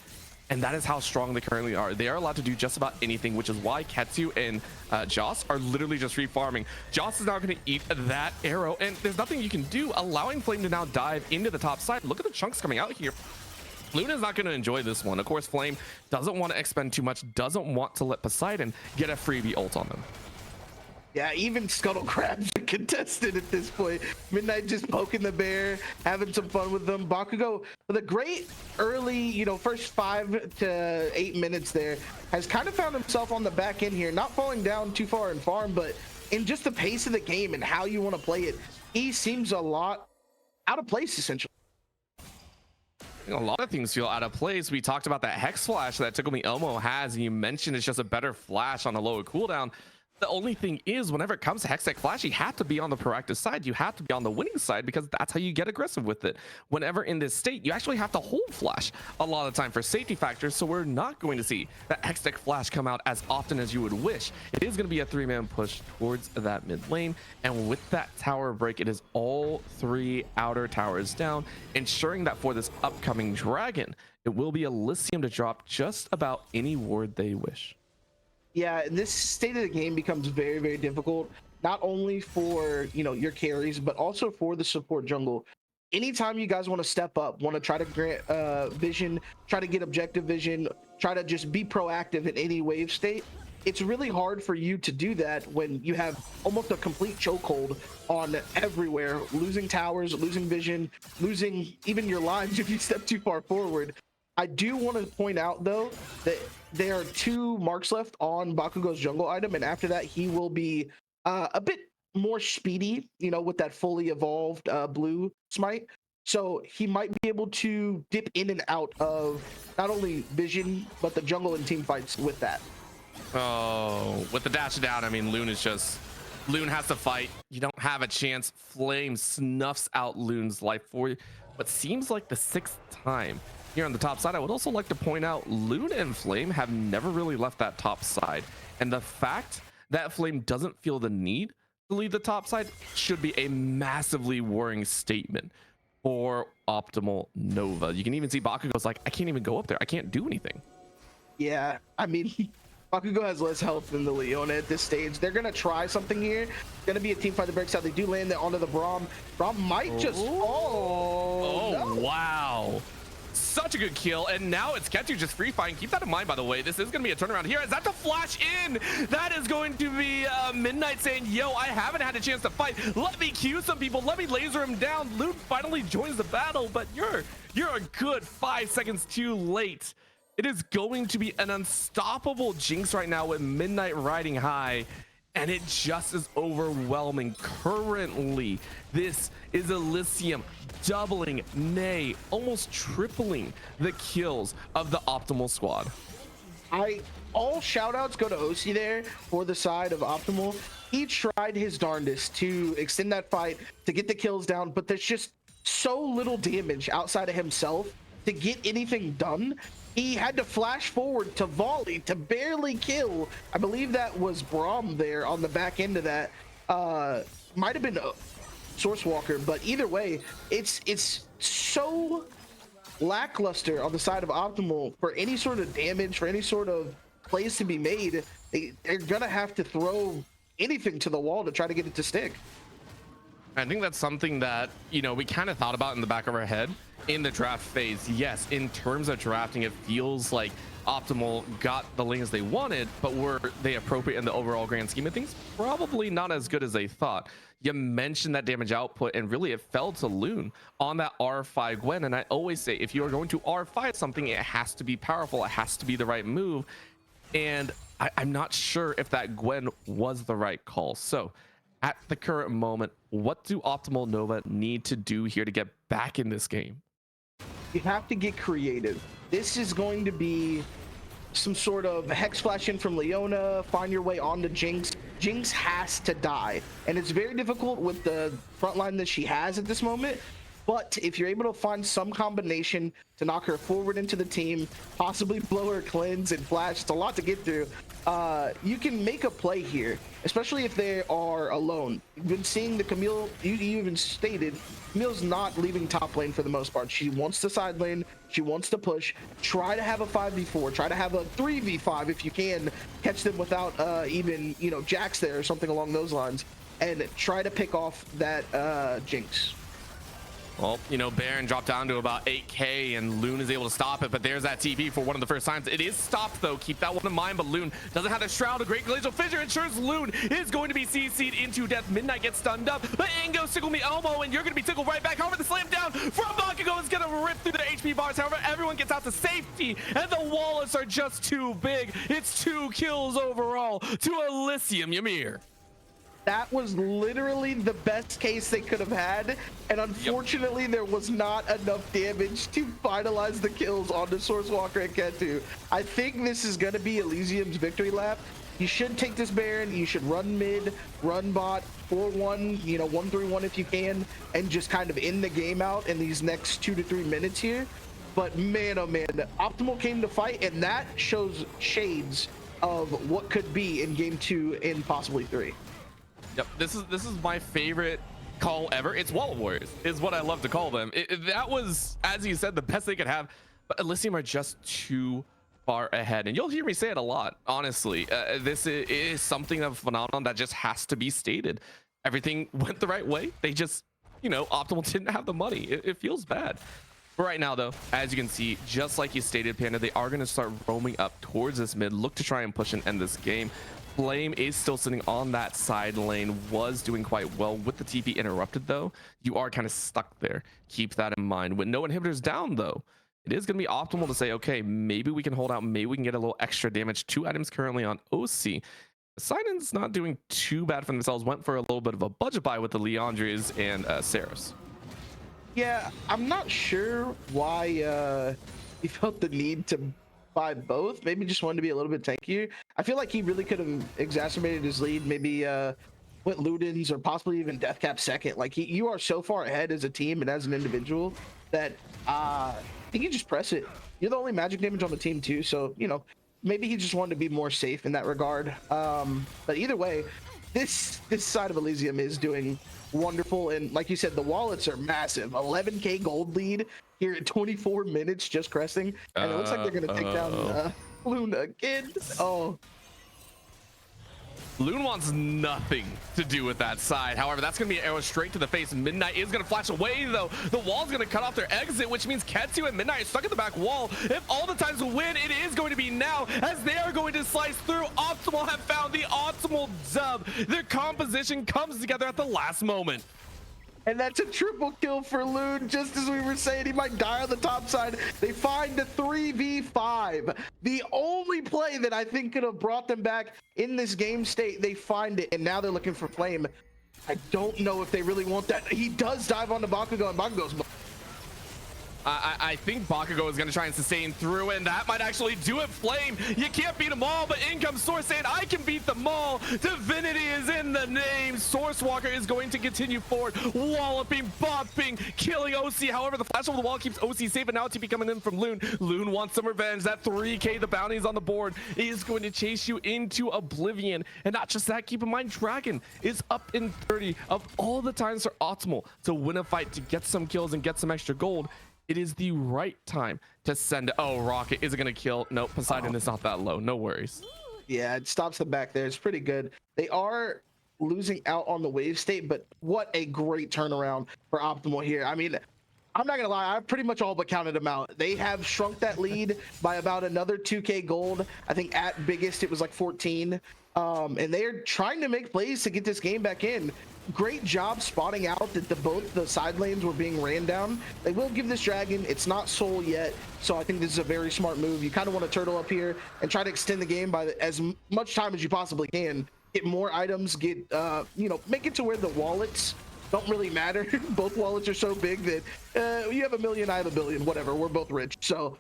And that is how strong they currently are. They are allowed to do just about anything, which is why Ketsu and Joss are literally just free farming. Joss is now going to eat that arrow, and there's nothing you can do, allowing Flame to now dive into the top side. Look at the chunks coming out here. Luna is not going to enjoy this one. Of course, Flame doesn't want to expend too much, doesn't want to let Poseidon get a freebie ult on them. Yeah, even Scuttle Crabs are contested at this point. Midnight just poking the bear, having some fun with them. Bakugo, with a great early, you know, first 5 to 8 minutes there, has kind of found himself on the back end here, not falling down too far in farm, but in just the pace of the game and how you want to play it, he seems a lot out of place, essentially. A lot of things feel out of place. We talked about that Hex Flash that Tickle Me Elmo has, and you mentioned it's just a better flash on a lower cooldown. The only thing is, whenever it comes to Hextech Flash, you have to be on the proactive side. You have to be on the winning side, because that's how you get aggressive with it. Whenever in this state, you actually have to hold Flash a lot of the time for safety factors, so we're not going to see that Hextech Flash come out as often as you would wish. It is going to be a 3-man push towards that mid lane, and with that tower break, it is all 3 outer towers down, ensuring that for this upcoming dragon, it will be Elysium to drop just about any ward they wish. Yeah, this state of the game becomes very, very difficult, not only for, you know, your carries, but also for the support jungle. Anytime you guys want to step up, want to try to grant vision, try to get objective vision, try to just be proactive in any wave state, it's really hard for you to do that when you have almost a complete chokehold on everywhere, losing towers, losing vision, losing even your lines if you step too far forward. I do want to point out, though, that there are 2 marks left on Bakugo's jungle item, and after that, he will be a bit more speedy, you know, with that fully evolved blue smite. So he might be able to dip in and out of not only vision, but the jungle and team fights with that. Oh, with the dash down, I mean, Loon has to fight. You don't have a chance. Flame snuffs out Loon's life for you, but seems like the 6th time. Here on the top side, I would also like to point out Loon and Flame have never really left that top side, and the fact that Flame doesn't feel the need to leave the top side should be a massively worrying statement for Optimal Nova. You can even see Bakugo's like, I can't even go up there, I can't do anything. Yeah, I mean, Bakugo has less health than the Leona at this stage. They're gonna try something here. It's gonna be a team fight that breaks out. They do land it onto the Braum. Braum might just fall. No. Wow, such a good kill, and now it's Ketsu just free fighting. Keep that in mind, by the way. This is going to be a turnaround here. Is that the flash in? That is going to be Midnight saying, yo, I haven't had a chance to fight. Let me Q some people. Let me laser him down. Loot finally joins the battle, but you're a good 5 seconds too late. It is going to be an unstoppable Jinx right now with Midnight riding high, and it just is overwhelming. Currently, this is Elysium doubling, nay, almost tripling the kills of the Optimal squad. All shout outs go to OC there for the side of Optimal. He tried his darndest to extend that fight, to get the kills down, but there's just so little damage outside of himself to get anything done. He had to flash forward to volley to barely kill. I believe that was Braum there on the back end of that. Might have been Source Walker, but either way, it's so lackluster on the side of Optimal for any sort of damage, for any sort of plays to be made. They're gonna have to throw anything to the wall to try to get it to stick. I think that's something that, you know, we kind of thought about in the back of our head in the draft phase. Yes, in terms of drafting, it feels like Optimal got the lanes they wanted, but were they appropriate in the overall grand scheme of things? Probably not as good as they thought. You mentioned that damage output, and really it fell to Loon on that R5 Gwen. And I always say, if you are going to R5 something, it has to be powerful, it has to be the right move. And I'm not sure if that Gwen was the right call. So at the current moment, what do Optimal Nova need to do here to get back in this game? You have to get creative. This is going to be some sort of hex flash in from Leona, find your way onto Jinx. Jinx has to die, and it's very difficult with the front line that she has at this moment. But if you're able to find some combination to knock her forward into the team, possibly blow her cleanse and flash, it's a lot to get through. You can make a play here, especially if they are alone. You've been seeing the Camille, you even stated, Camille's not leaving top lane for the most part. She wants the side lane, she wants to push, try to have a 5v4, try to have a 3v5 if you can, catch them without even, you know, Jax there or something along those lines, and try to pick off that Jinx. Well, you know, Baron dropped down to about 8k and Loon is able to stop it, but there's that TP for one of the first times. It is stopped though, keep that one in mind, but Loon doesn't have the Shroud. A great glacial fissure ensures Loon is going to be CC'd into death. Midnight gets stunned up, but Ingo tickle me elbow and you're going to be tickled right back. However, the slam down from Bakugo is going to rip through the HP bars. However, everyone gets out to safety and the wallets are just too big. It's 2 kills overall to Elysium Ymir. That was literally the best case they could have had, and unfortunately there was not enough damage to finalize the kills on the Source Walker and Ketu. I think this is going to be Elysium's victory lap. You should take this Baron, you should run mid, run bot, 4-1, you know, 1-3-1 if you can, and just kind of end the game out in these next 2 to 3 minutes here. But man, oh man, Optimal came to fight, and that shows shades of what could be in game 2 and possibly 3. Yep, this is my favorite call ever. It's Wallet Warriors is what I love to call them. That was, as you said, the best they could have, but Elysium are just too far ahead, and you'll hear me say it a lot, honestly. This is something of a phenomenon that just has to be stated. Everything went the right way, they just, you know, Optimal didn't have the money. It feels bad. But right now though, as you can see, just like you stated, Panda, they are going to start roaming up towards this mid, look to try and push and end this game. Flame is still sitting on that side lane, was doing quite well with the TP interrupted though. You are kind of stuck there. Keep that in mind. With no inhibitors down though, it is going to be optimal to say, okay, maybe we can hold out, maybe we can get a little extra damage. 2 items currently on OC. Poseidon's not doing too bad for themselves, went for a little bit of a budget buy with the Leandres and Saros. Yeah, I'm not sure why he felt the need to buy both. Maybe just wanted to be a little bit tankier. I feel like he really could have exacerbated his lead, maybe went Ludens or possibly even Deathcap second. Like, you are so far ahead as a team and as an individual that I think you just press it. You're the only magic damage on the team too, so, you know, maybe he just wanted to be more safe in that regard. But either way, this side of Elysium is doing wonderful, and like you said, the wallets are massive. 11k gold lead here at 24 minutes, just cresting, and it looks like they're gonna take down Luna again. Oh, Loon wants nothing to do with that side. However, that's going to be an arrow straight to the face. Midnight is going to flash away, though. The wall's going to cut off their exit, which means Ketsu and Midnight are stuck at the back wall. If all the times to win, it is going to be now, as they are going to slice through. Optimal have found the optimal dub. Their composition comes together at the last moment. and that's a triple kill for Loon. Just as we were saying, he might die on the top side. They find the 3v5. The only play that I think could have brought them back in this game state. They find it, and now they're looking for Flame. I don't know if they really want that. He does dive onto Bakugo, and Bakugo's... I think Bakugo is going to try and sustain through, and that might actually do it. Flame, you can't beat them all, but in comes Source saying, I can beat them all. Divinity is in the name. Source Walker is going to continue forward, walloping, bopping, killing OC. However, the flash over the wall keeps OC safe, and now TP coming in from Loon. Loon wants some revenge. That 3k, the bounties on the board, is going to chase you into oblivion. And not just that, keep in mind, Dragon is up in 30 of all the times for Optimal to win a fight, to get some kills and get some extra gold. It is the right time to send. Oh, Rocket, is it going to kill? Nope, Poseidon is not that low. No worries. Yeah, it stops them back there. It's pretty good. They are losing out on the wave state, but what a great turnaround for Optimal here. I mean, I'm not gonna lie, I pretty much all but counted them out. They have shrunk that lead by about another 2k gold. I think at biggest it was like 14. And they're trying to make plays to get this game back in. Great job spotting out that both the side lanes were being ran down. They will give this Dragon, it's not soul yet, so I think this is a very smart move. You kind of want to turtle up here and try to extend the game by as much time as you possibly can. Get more items, get you know, make it to where the wallets don't really matter. Both wallets are so big that you have a million, I have a billion, whatever, we're both rich. So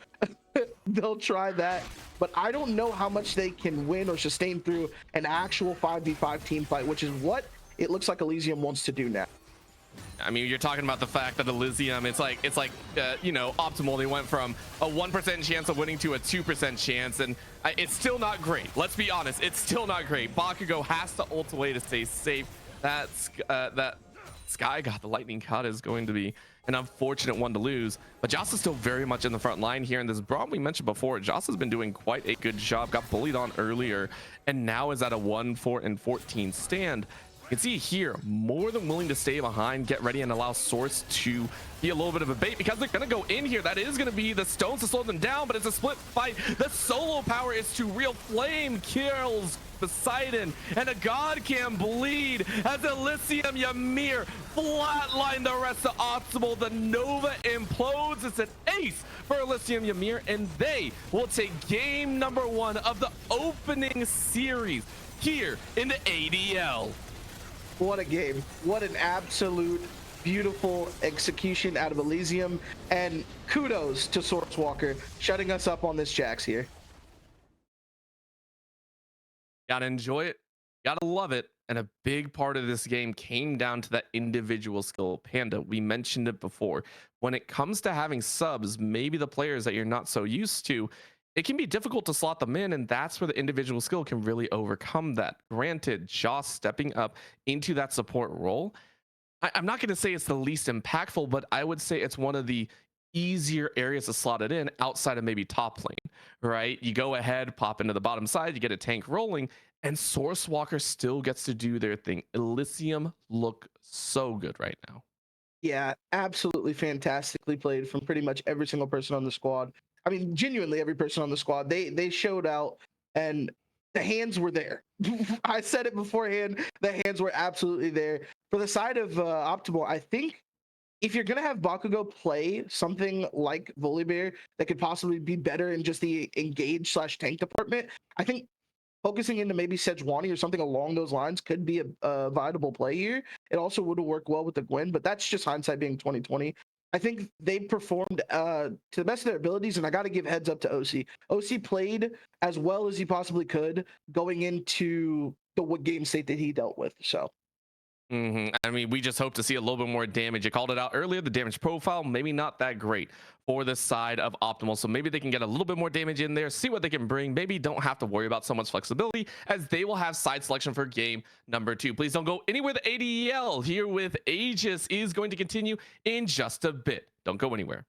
they'll try that. But I don't know how much they can win or sustain through an actual 5v5 team fight, which is what it looks like Elysium wants to do now. I mean, you're talking about the fact that Elysium, it's like you know, optimal. They went from a 1% chance of winning to a 2% chance, and it's still not great. Let's be honest, it's still not great. Bakugo has to ult away to stay safe. That Sky got the lightning cut is going to be an unfortunate one to lose, but Joss is still very much in the front line here. And this Braum we mentioned before, Joss has been doing quite a good job, got bullied on earlier, and now is at a 1-4-14 stand. You can see here, more than willing to stay behind, get ready, and allow Source to be a little bit of a bait because they're going to go in here. That is going to be the stones to slow them down, but it's a split fight. The solo power is too real. Flame kills Poseidon, and a god can bleed as Elysium Ymir flatline the rest of Optimal. The Nova implodes. It's an ace for Elysium Ymir, and they will take game number 1 of the opening series here in the ADL. What a game. What an absolute beautiful execution out of Elysium. And kudos to Source Walker shutting us up on this Jax here. Gotta enjoy it. Gotta love it. And a big part of this game came down to that individual skill. Panda, we mentioned it before. When it comes to having subs, maybe the players that you're not so used to, it can be difficult to slot them in, and that's where the individual skill can really overcome that. Granted, Joss stepping up into that support role, I'm not going to say it's the least impactful, but I would say it's one of the easier areas to slot it in outside of maybe top lane, right? You go ahead, pop into the bottom side, you get a tank rolling, and Source Walker still gets to do their thing. Elysium look so good right now. Yeah, absolutely fantastically played from pretty much every single person on the squad. I mean, genuinely every person on the squad. They showed out, and the hands were there. I said it beforehand. The hands were absolutely there. For the side of Optimal, I think if you're going to have Bakugo play something like Volibear that could possibly be better in just the engage/tank department, I think focusing into maybe Sejuani or something along those lines could be a viable play here. It also would have worked well with the Gwen, but that's just hindsight being 2020. I think they performed to the best of their abilities, and I got to give heads up to OC. OC played as well as he possibly could going into the game state that he dealt with. So. I mean, we just hope to see a little bit more damage. You called it out earlier. The damage profile, maybe not that great for the side of Optimal. So maybe they can get a little bit more damage in there, see what they can bring. Maybe don't have to worry about so much flexibility, as they will have side selection for game number 2. Please don't go anywhere. The ADL here with Aegis is going to continue in just a bit. Don't go anywhere.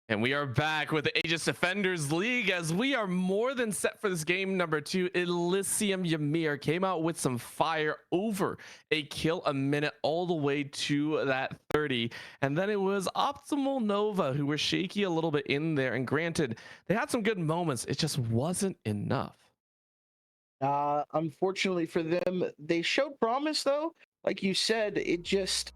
And we are back with the Aegis Defenders League as we are more than set for this game number 2. Elysium Ymir came out with some fire over a kill a minute all the way to that 30. And then it was Optimal Nova who were shaky a little bit in there. And granted, they had some good moments. It just wasn't enough. Unfortunately for them, they showed promise though. Like you said, it just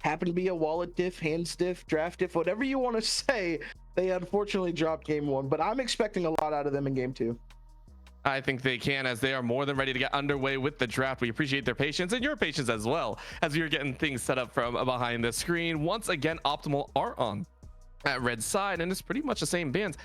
happened to be a wallet diff, hands diff, draft diff, whatever you want to say. They unfortunately dropped game 1, but I'm expecting a lot out of them in game 2. I think they can, as they are more than ready to get underway with the draft. We appreciate their patience and your patience as well as we are getting things set up from behind the screen. Once again, Optimal are on at red side, and it's pretty much the same bands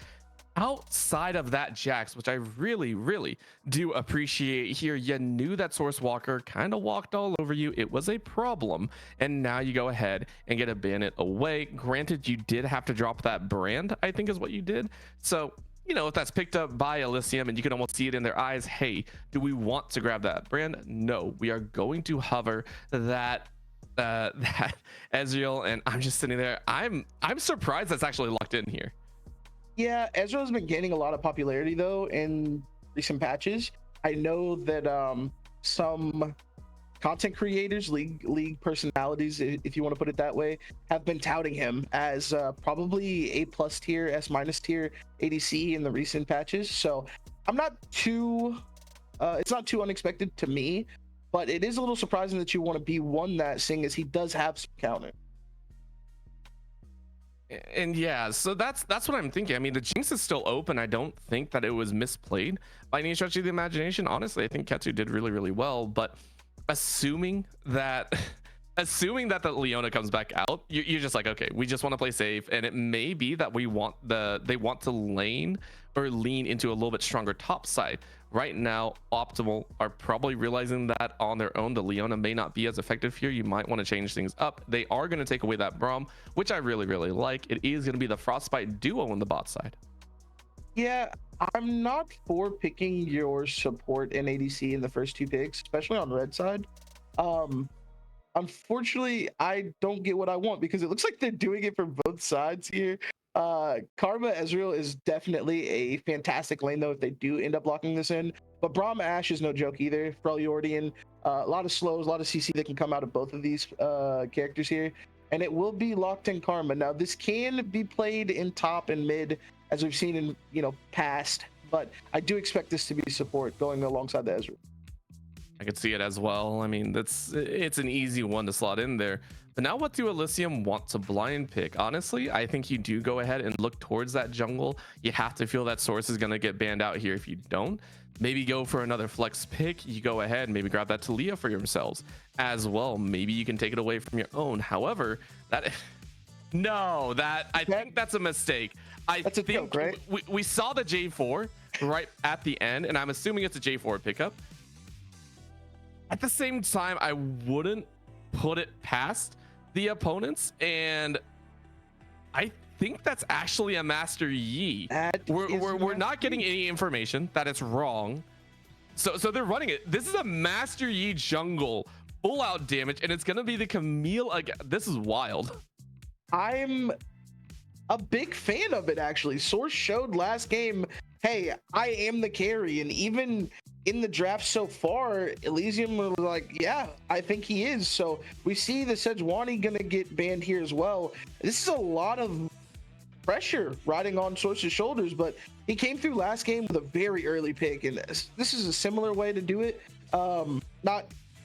outside of that Jax, which I really do appreciate here. You knew that Source Walker kind of walked all over you. It was a problem, and now you go ahead and get a Bandit away. Granted, you did have to drop that brand, I think is what you did. So you know, if that's picked up by Elysium and you can almost see it in their eyes, hey, do we want to grab that brand? No, we are going to hover that Ezreal, and I'm just sitting there. I'm surprised that's actually locked in here. Yeah, Ezreal has been gaining a lot of popularity though in recent patches. I know that some content creators, league personalities, if you want to put it that way, have been touting him as probably A+ tier, S- tier ADC in the recent patches. So I'm not too it's not too unexpected to me, but it is a little surprising that you want to be one that, seeing as he does have some counter. And yeah, so that's what I'm thinking. I mean, the Jinx is still open. I don't think that it was misplayed by any stretch of the imagination. Honestly, I think Ketsu did really well, but assuming that the Leona comes back out, you're just like, okay, we just want to play safe, and it may be that they want to lean into a little bit stronger top side. Right now, Optimal are probably realizing that on their own, the Leona may not be as effective here. You might want to change things up. They are going to take away that Braum, which I really like. It is going to be the Frostbite duo on the bot side. Yeah, I'm not for picking your support in ADC in the first 2 picks, especially on the red side. Unfortunately, I don't get what I want because it looks like they're doing it for both sides here. Karma Ezreal is definitely a fantastic lane though if they do end up locking this in, but Braum Ashe is no joke either. Freljordian, a lot of slows, a lot of CC that can come out of both of these characters here, and it will be locked in Karma. Now this can be played in top and mid as we've seen in, you know, past, but I do expect this to be support going alongside the Ezreal. I could see it as well. I mean, it's an easy one to slot in there. But now what do Elysium want to blind pick? Honestly, I think you do go ahead and look towards that jungle. You have to feel that Source is going to get banned out here. If you don't, maybe go for another flex pick. You go ahead and maybe grab that Talia for yourselves as well. Maybe you can take it away from your own. However, I think that's a mistake. That's a joke, right? We saw the J4 right at the end, and I'm assuming it's a J4 pickup. At the same time, I wouldn't put it past the opponents, and I think that's actually a Master Yi. We're not getting any information that it's wrong, so they're running it. This is a Master Yi jungle, full out damage, and it's gonna be the Camille again. This is wild. I'm a big fan of it actually. Source showed last game, hey, I am the carry, and even in the draft so far, Elysium was like, yeah, I think he is. So we see the Sejuani gonna get banned here as well. This is a lot of pressure riding on Source's shoulders, but he came through last game with a very early pick, and this is a similar way to do it. Not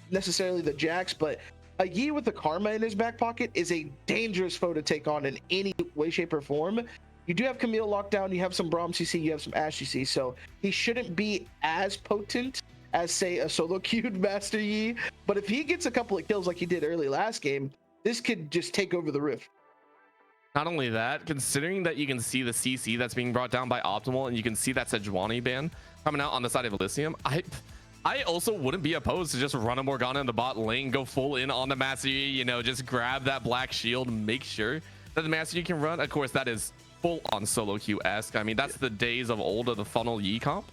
necessarily the Jax, but a Yi with the Karma in his back pocket is a dangerous foe to take on in any way, shape, or form. You do have Camille locked down, you have some Braum CC, you have some Ashe CC, so he shouldn't be as potent as, say, a solo queued Master Yi. But if he gets a couple of kills like he did early last game, this could just take over the roof. Not only that, considering that you can see the CC that's being brought down by Optimal, and you can see that Sejuani ban coming out on the side of Elysium, I also wouldn't be opposed to just run a Morgana in the bot lane, go full in on the Master Yi, you know, just grab that black shield, make sure that the Master Yi can run. Of course, that is full on solo queue-esque. I mean, that's the days of old of the funnel Yi comp,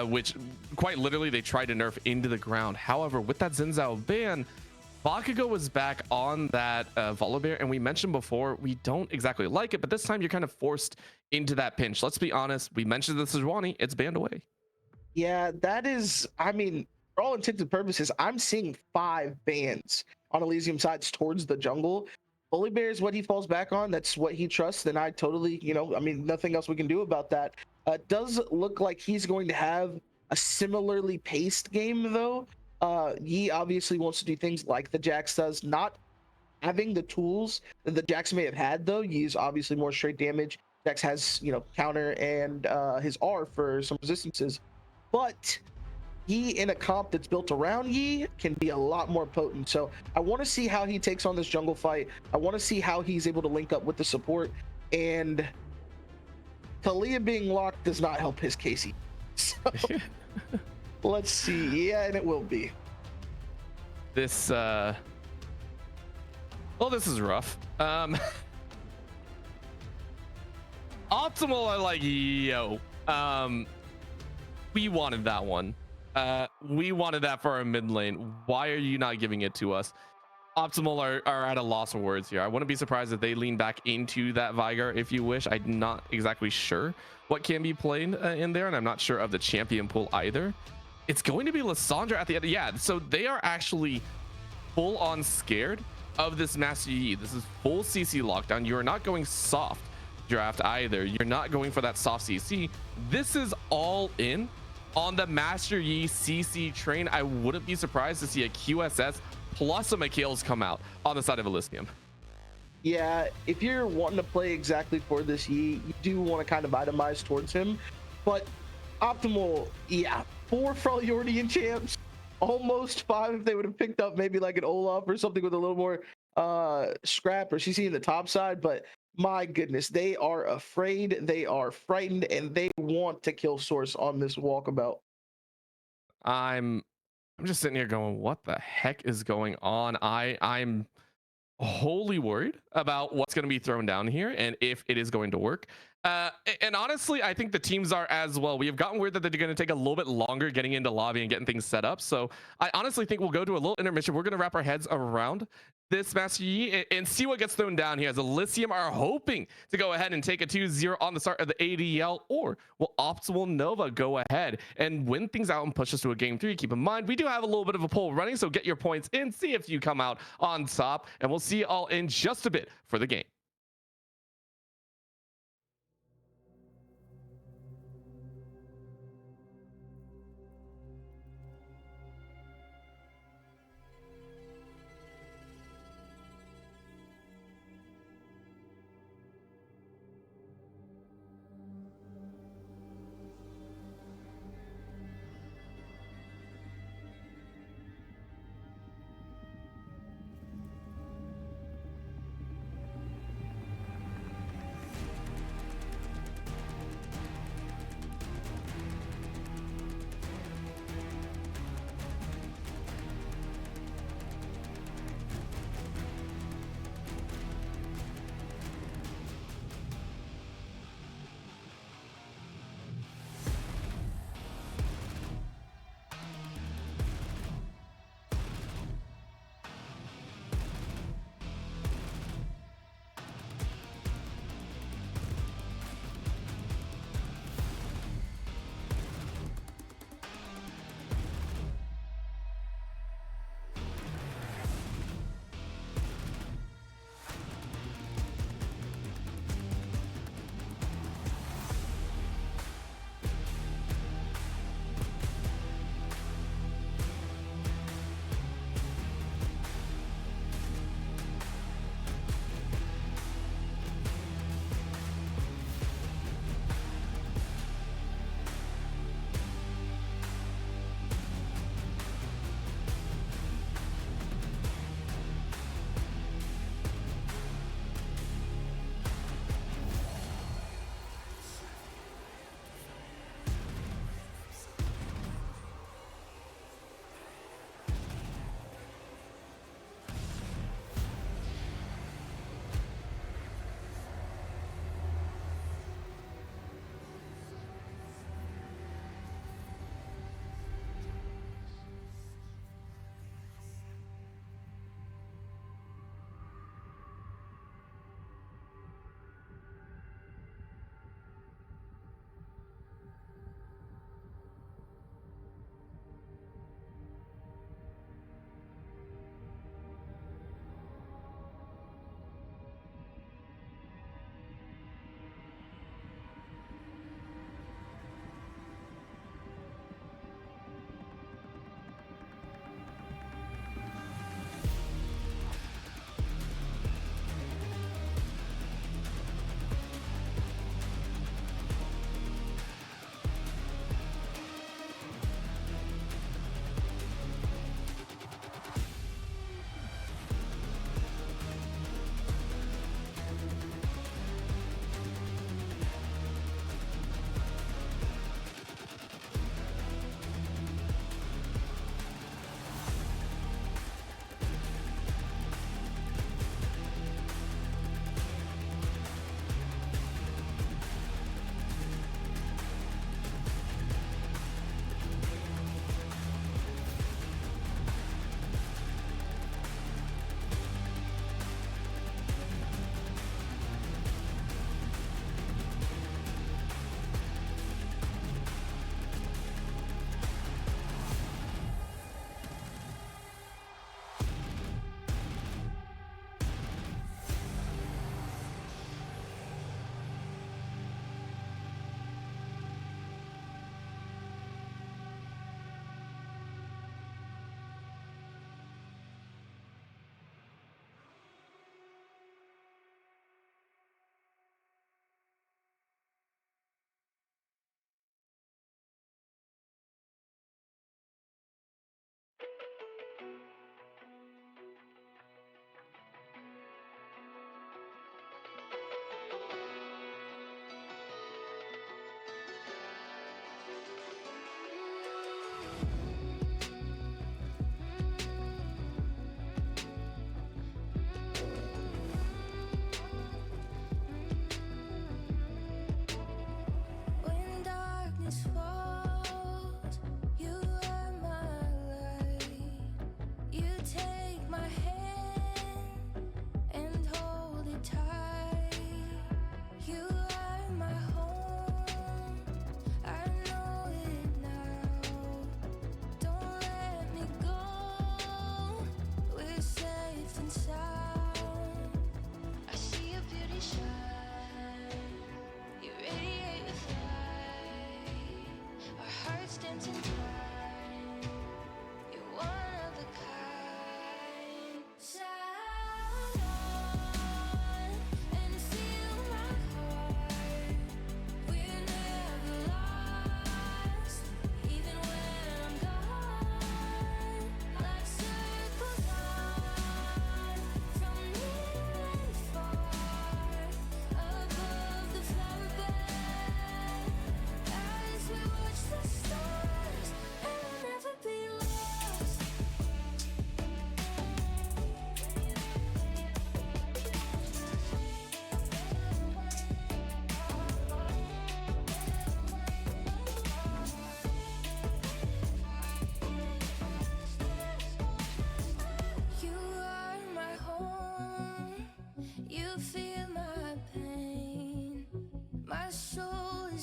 which quite literally they tried to nerf into the ground. However, with that Xin Zhao ban, Bakugo was back on that Volibear, and we mentioned before we don't exactly like it, but this time you're kind of forced into that pinch. Let's be honest. We mentioned the Sejuani, it's banned away. Yeah, that is, I mean, for all intents and purposes, I'm seeing 5 bans on Elysium sides towards the jungle. Bully Bear is what he falls back on. That's what he trusts. And I totally, I mean, nothing else we can do about that. Does look like he's going to have a similarly paced game, though. Yi obviously wants to do things like the Jax does, not having the tools that the Jax may have had, though. Yi's obviously more straight damage. Jax has, counter and his R for some resistances. But Yi in a comp that's built around Yi can be a lot more potent. So I want to see how he takes on this jungle fight. I want to see how he's able to link up with the support. And Talia being locked does not help his case. So let's see. Yeah, and it will be. This well, this is rough. Optimal, I like, yo. We wanted that one. We wanted that for our mid lane. Why are you not giving it to us? Optimal are at a loss of words here. I wouldn't be surprised if they lean back into that Vigar if you wish. I'm not exactly sure what can be played in there, and I'm not sure of the champion pool either. It's going to be Lissandra at the end. Yeah, so they are actually full on scared of this Master Yi. This is full CC lockdown. You are not going soft draft either. You're not going for that soft CC. This is all in on the Master Yi CC train. I wouldn't be surprised to see a QSS plus a Mikhail's come out on the side of Elysium. Yeah, if you're wanting to play exactly for this Yi, you do want to kind of itemize towards him. But optimal, yeah, 4 Freljordian champs, almost 5 if they would have picked up maybe like an Olaf or something with a little more scrap or CC in the top side. But my goodness, they are afraid, they are frightened, and they want to kill Source on this walkabout. I'm just sitting here going, what the heck is going on? I'm wholly worried about what's going to be thrown down here and if it is going to work. And honestly, I think the teams are as well. We have gotten word that they're going to take a little bit longer getting into lobby and getting things set up. So I honestly think we'll go to a little intermission. We're going to wrap our heads around this Master Yi and see what gets thrown down here, as Elysium are hoping to go ahead and take a 2-0 on the start of the ADL, or will Optimal Nova go ahead and win things out and push us to a game 3? Keep in mind, we do have a little bit of a poll running, so get your points in, see if you come out on top, and we'll see you all in just a bit for the game.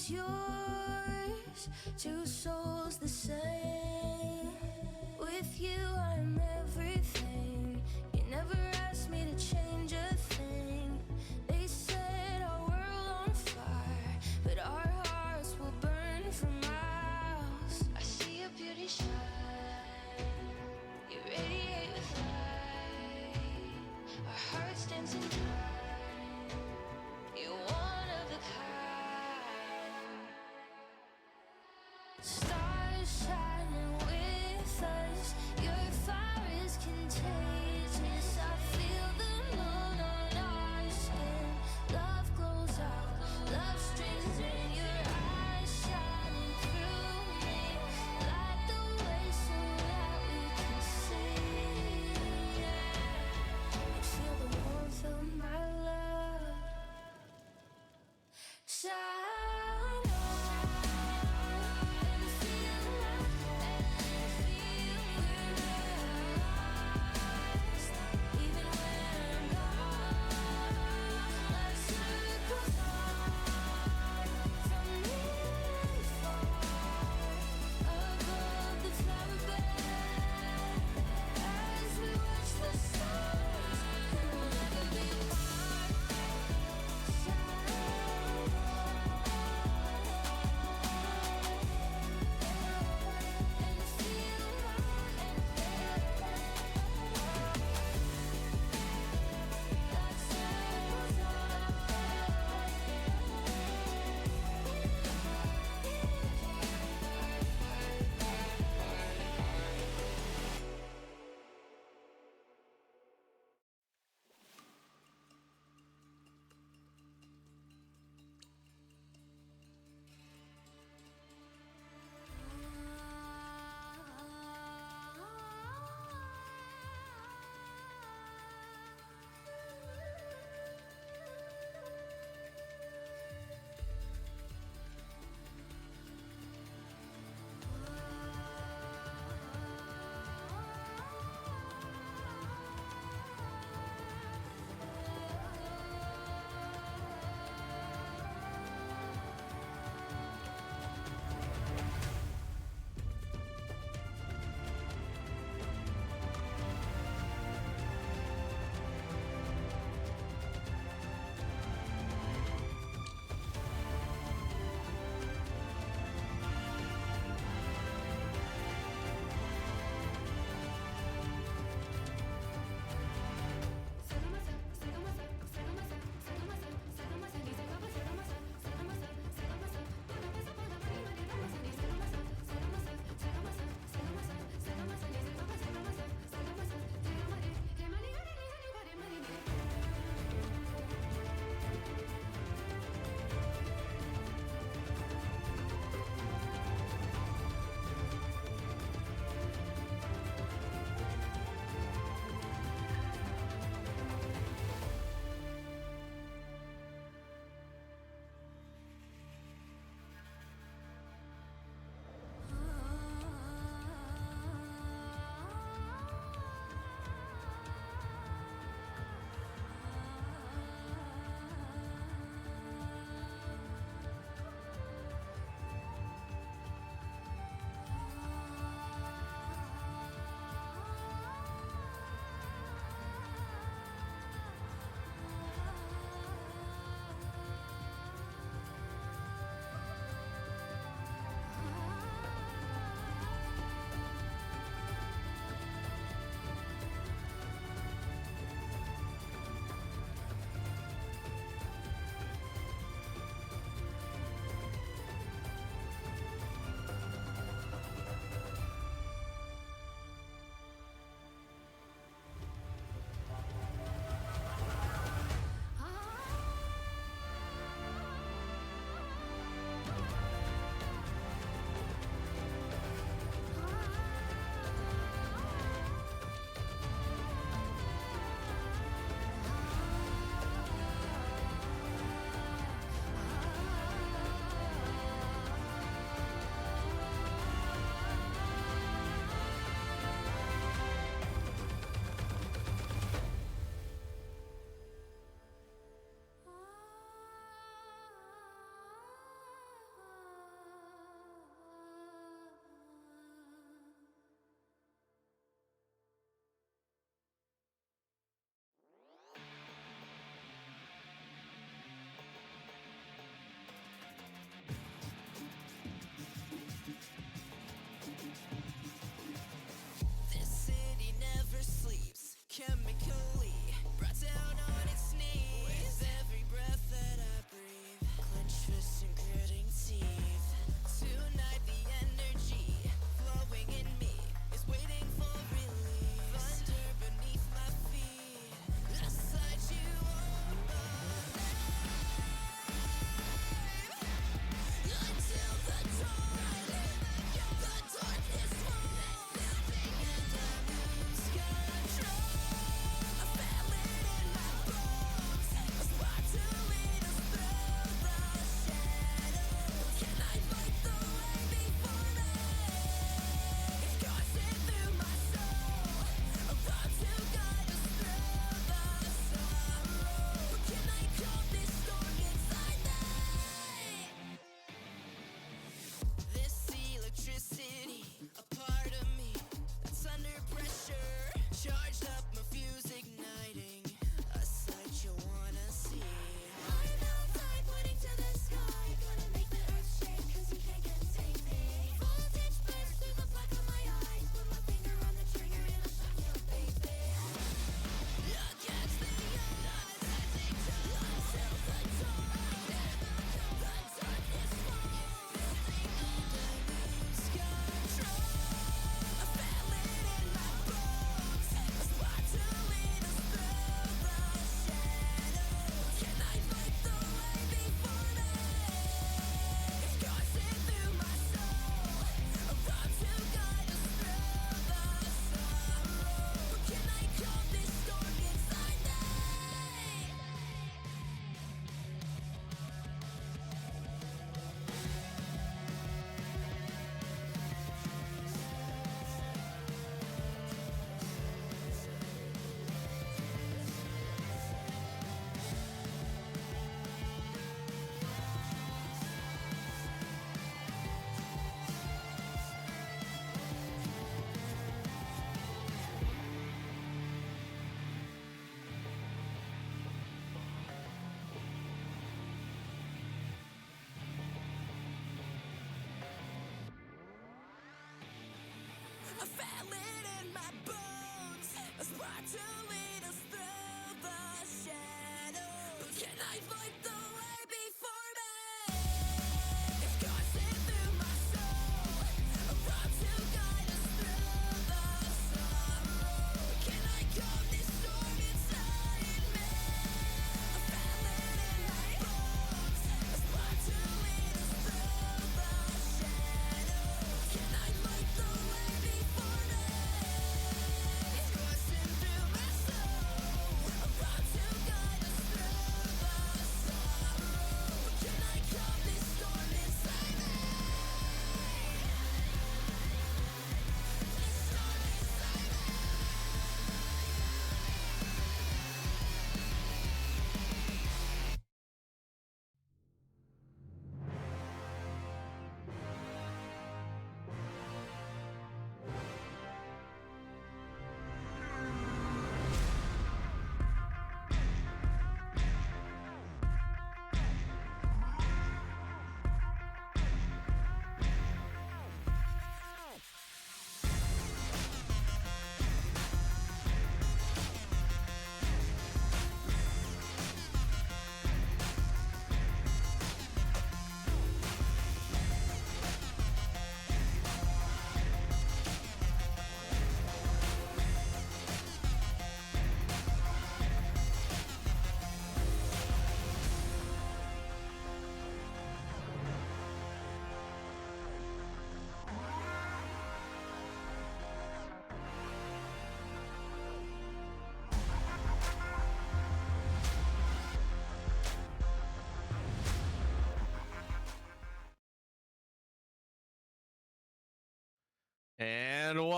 is yours, two souls the same. With you I'm everything. You never asked me to change a thing. They set our world on fire, but our hearts will burn for miles. I see your beauty shine, you radiate with light. Our hearts dancing time, you're one of a kind. Stars shining with us, your fire is contagious. I feel the moon on our skin. Love glows out, love streams in. Your eyes shining through me. Light the way so that we can see. And feel the warmth of my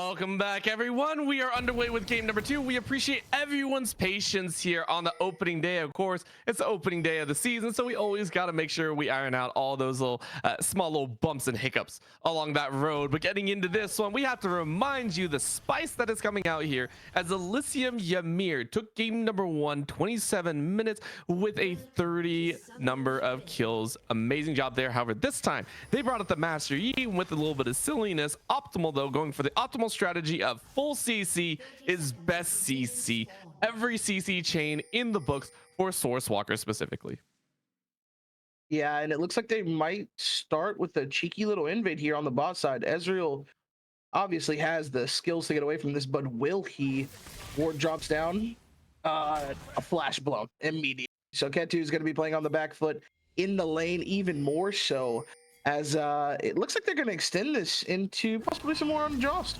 Welcome back, everyone. We are underway with game number 2. We appreciate everyone's patience here on the opening day. Of course, it's the opening day of the season, so we always got to make sure we iron out all those little small little bumps and hiccups along that road. But getting into this one, we have to remind you the spice that is coming out here as Elysium Ymir took game number 1, 27 minutes with a 30 number of kills. Amazing job there. However, this time they brought up the Master Yi with a little bit of silliness. Optimal, though, going for the optimal strategy of full CC is best CC. Every CC chain in the books for Source Walker specifically. Yeah, and it looks like they might start with a cheeky little invade here on the bot side. Ezreal obviously has the skills to get away from this, but will he? Ward drops down, a flash blown immediately. So Ketu is going to be playing on the back foot in the lane even more so, as it looks like they're going to extend this into possibly some more on Joust.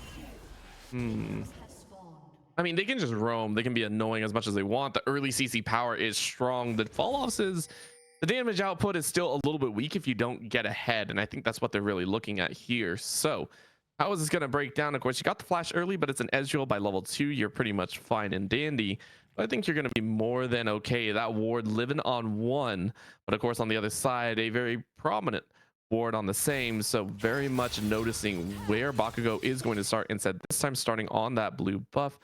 I mean, they can just roam. They can be annoying as much as they want. The early CC power is strong. The fall-offs is... the damage output is still a little bit weak if you don't get ahead, and I think that's what they're really looking at here. So how is this going to break down? Of course, you got the flash early, but it's an Ezreal by level 2. You're pretty much fine and dandy. I think you're going to be more than okay. That ward living on 1, but of course on the other side, a very prominent ward on the same. So very much noticing where Bakugo is going to start, instead this time starting on that blue buff.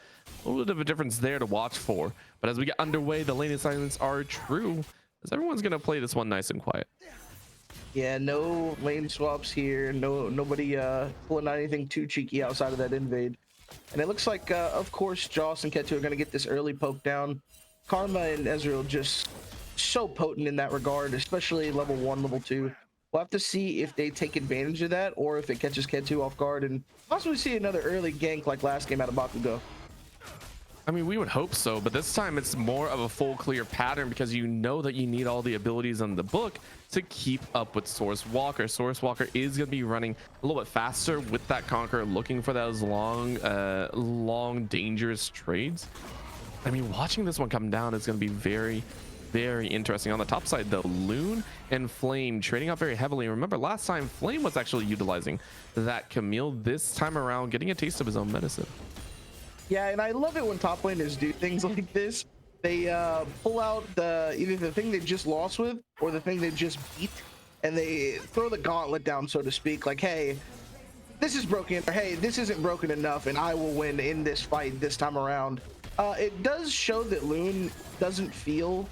A little bit of a difference there to watch for. But as we get underway, the lane assignments are true, as everyone's going to play this one nice and quiet. Yeah, no lane swaps here. Nobody pulling out anything too cheeky outside of that invade. And it looks like, of course, Joss and Ketu are going to get this early poke down. Karma and Ezreal just so potent in that regard, especially level 1, level 2. We'll have to see if they take advantage of that or if it catches Ketu off guard and possibly see another early gank like last game out of Bakugo. I mean, we would hope so, but this time it's more of a full clear pattern because you know that you need all the abilities in the book to keep up with Source Walker. Source Walker is going to be running a little bit faster with that Conqueror, looking for those long, dangerous trades. I mean, watching this one come down is going to be very interesting. On the top side, though, Loon and Flame trading up very heavily. Remember, last time Flame was actually utilizing that Camille. This time around, getting a taste of his own medicine. Yeah, and I love it when top laners do things like this. They pull out either the thing they just lost with or the thing they just beat, and they throw the gauntlet down, so to speak. Like, hey, this is broken, or hey, this isn't broken enough, and I will win in this fight this time around. It does show that Loon doesn't feel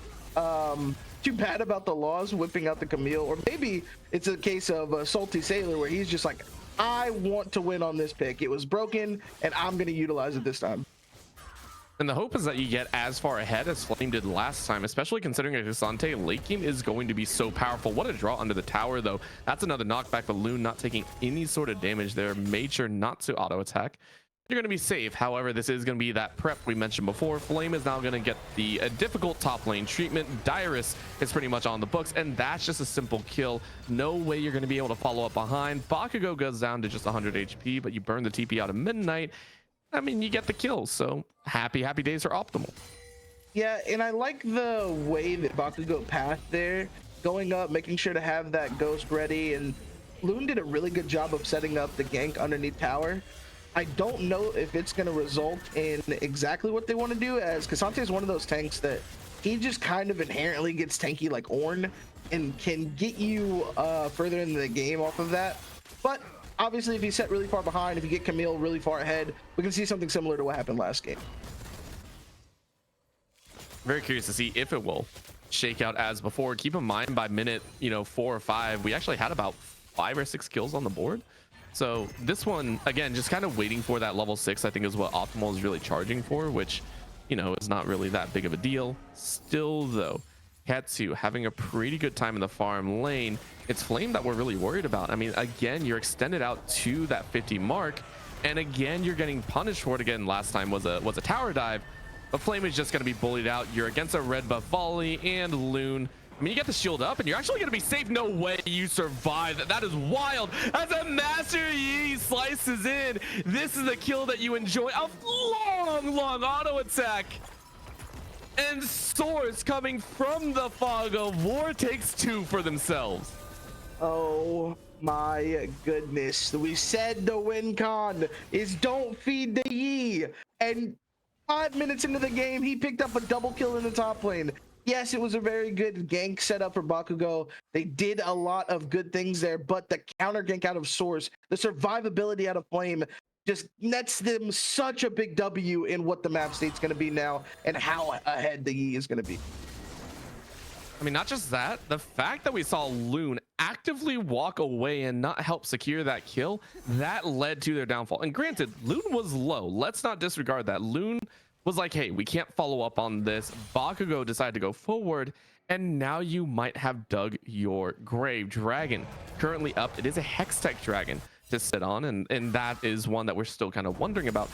too bad about the loss, whipping out the Camille, or maybe it's a case of a salty sailor where he's just like, I want to win on this pick. It was broken and I'm going to utilize it this time. And the hope is that you get as far ahead as Flame did last time, especially considering a Cassante late game is going to be so powerful. What a draw under the tower, though. That's another knockback. The Loon not taking any sort of damage there. Made sure not to auto attack. You're going to be safe. However, this is going to be that prep we mentioned before. Flame is now going to get the difficult top lane treatment. Dyrus is pretty much on the books, and that's just a simple kill. No way you're going to be able to follow up behind. Bakugo goes down to just 100 HP, but you burn the TP out of midnight. I mean, you get the kill, so happy days are optimal. Yeah, and I like the way that Bakugo pathed there, going up, making sure to have that ghost ready, and Loon did a really good job of setting up the gank underneath tower. I don't know if it's going to result in exactly what they want to do, as Cassante is one of those tanks that he just kind of inherently gets tanky like Ornn and can get you further into the game off of that. But obviously, if he's set really far behind, if you get Camille really far ahead, we can see something similar to what happened last game. Very curious to see if it will shake out as before. Keep in mind, by minute 4 or 5, we actually had about 5 or 6 kills on the board. So this one, again, just kind of waiting for that level 6, I think is what Optimal is really charging for, which, is not really that big of a deal. Still, though, Ketu having a pretty good time in the farm lane. It's Flame that we're really worried about. I mean, again, you're extended out to that 50 mark, and again, you're getting punished for it. Again, last time was a tower dive, but Flame is just going to be bullied out. You're against a red buff volley and Loon. I mean, you get the shield up and you're actually going to be safe. No way you survive. That is wild. As a Master Yi slices in, this is the kill that you enjoy. A long auto attack. And Source coming from the fog of war takes 2 for themselves. Oh My goodness. We said the win con is don't feed the Yi. And 5 minutes into the game, he picked up a double kill in the top lane. Yes, it was a very good gank setup for Bakugo. They did a lot of good things there, but the counter gank out of Source, the survivability out of Flame, just nets them such a big W in what the map state's going to be now and how ahead the Yi is going to be. I mean, not just that, the fact that we saw Loon actively walk away and not help secure that kill, that led to their downfall. And granted, Loon was low. Let's not disregard that. Loon was like, hey, we can't follow up on this. Bakugo decided to go forward, and now you might have dug your grave. Dragon currently up. It is a Hextech Dragon to sit on, and that is one that we're still kind of wondering about.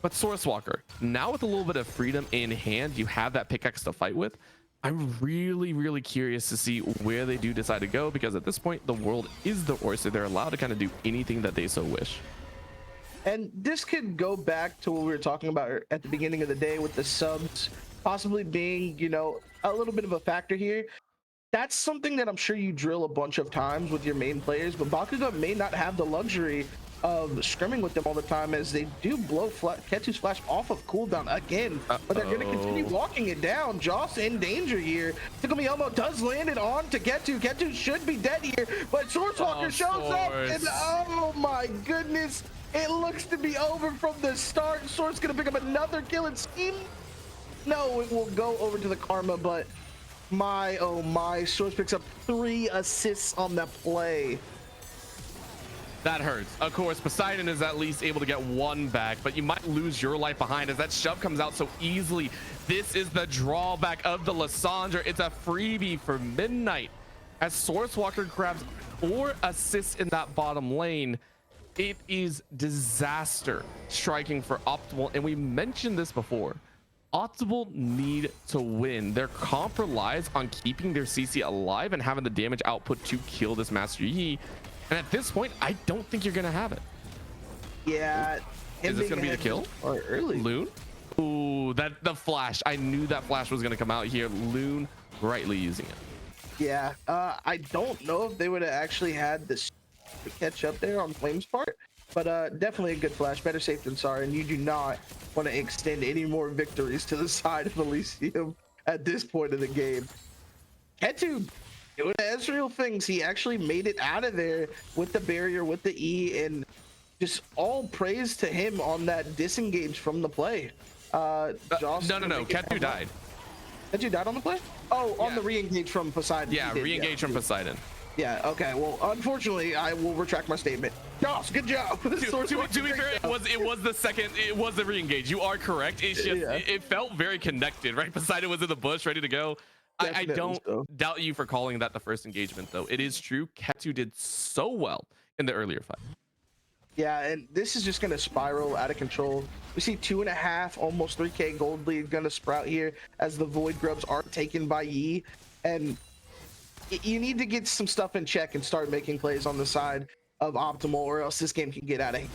But Sourcewalker, now with a little bit of freedom in hand, you have that pickaxe to fight with. I'm really curious to see where they do decide to go, because at this point the world is the oyster. They're allowed to kind of do anything that they so wish. And this could go back to what we were talking about at the beginning of the day with the subs possibly being, you know, a little bit of a factor here. That's something that I'm sure you drill a bunch of times with your main players, but Bakugo may not have the luxury of scrimming with them all the time, as they do blow Ketu's flash off of cooldown again. But they're going to continue walking it down. Joss in danger here. Tickle Me Elmo does land it on to Ketu. Ketu should be dead here, but Sourcewalker shows up, and oh my goodness, it looks to be over from the start. Source going to pick up another kill and scheme. No, it will go over to the Karma, but my oh my, Source picks up 3 assists on the play. That hurts. Of course, Poseidon is at least able to get 1 back, but you might lose your life behind as that shove comes out so easily. This is the drawback of the Lysandra. It's a freebie for Midnight as Sourcewalker grabs 4 assists in that bottom lane. It is disaster striking for Optimal, and we mentioned this before. Optimal need to win. Their comp relies on keeping their CC alive and having the damage output to kill this Master Yi. And at this point, I don't think you're gonna have it. Yeah. Is this gonna be the kill? Or early. Loon? Ooh, the flash. I knew that flash was gonna come out here. Loon rightly using it. Yeah. I don't know if they would have actually had this to catch up there on Flame's part, but definitely a good flash. Better safe than sorry. And you do not want to extend any more victories to the side of Elysium at this point of the game. Ketu doing Ezreal things. He actually made it out of there with the barrier, with the E, and just all praise to him on that disengage from the play. No. Ketu died. Ketu died on the play? Oh, on Yeah. the re-engage from Poseidon. Yeah, re-engage from Poseidon. Yeah, okay. Well, unfortunately, I will retract my statement. Joss, good job. To be fair, it was the second, it was the re-engage. You are correct. It's just, it felt very connected, right? Poseidon was in the bush, ready to go. I don't doubt you for calling that the first engagement, though. It is true. Ketu did so well in the earlier fight. Yeah, and this is just going to spiral out of control. We see 2.5, almost 3K gold lead going to sprout here as the Void Grubs are taken by Yi. And you need to get some stuff in check and start making plays on the side of Optimal, or else this game can get out of hand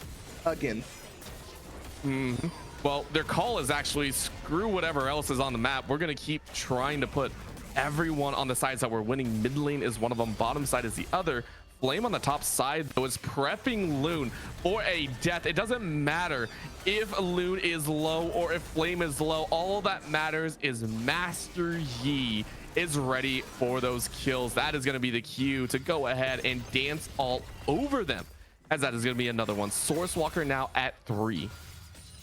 again. Well, their call is actually screw whatever else is on the map. We're going to keep trying to put everyone on the sides that we're winning. Mid lane is one of them. Bottom side is the other. Flame on the top side, though, is prepping Loon for a death. It doesn't matter if Loon is low or if Flame is low. All that matters is Master Yi is ready for those kills. That is going to be the cue to go ahead and dance all over them, as that is going to be another one. Sourcewalker now at 3.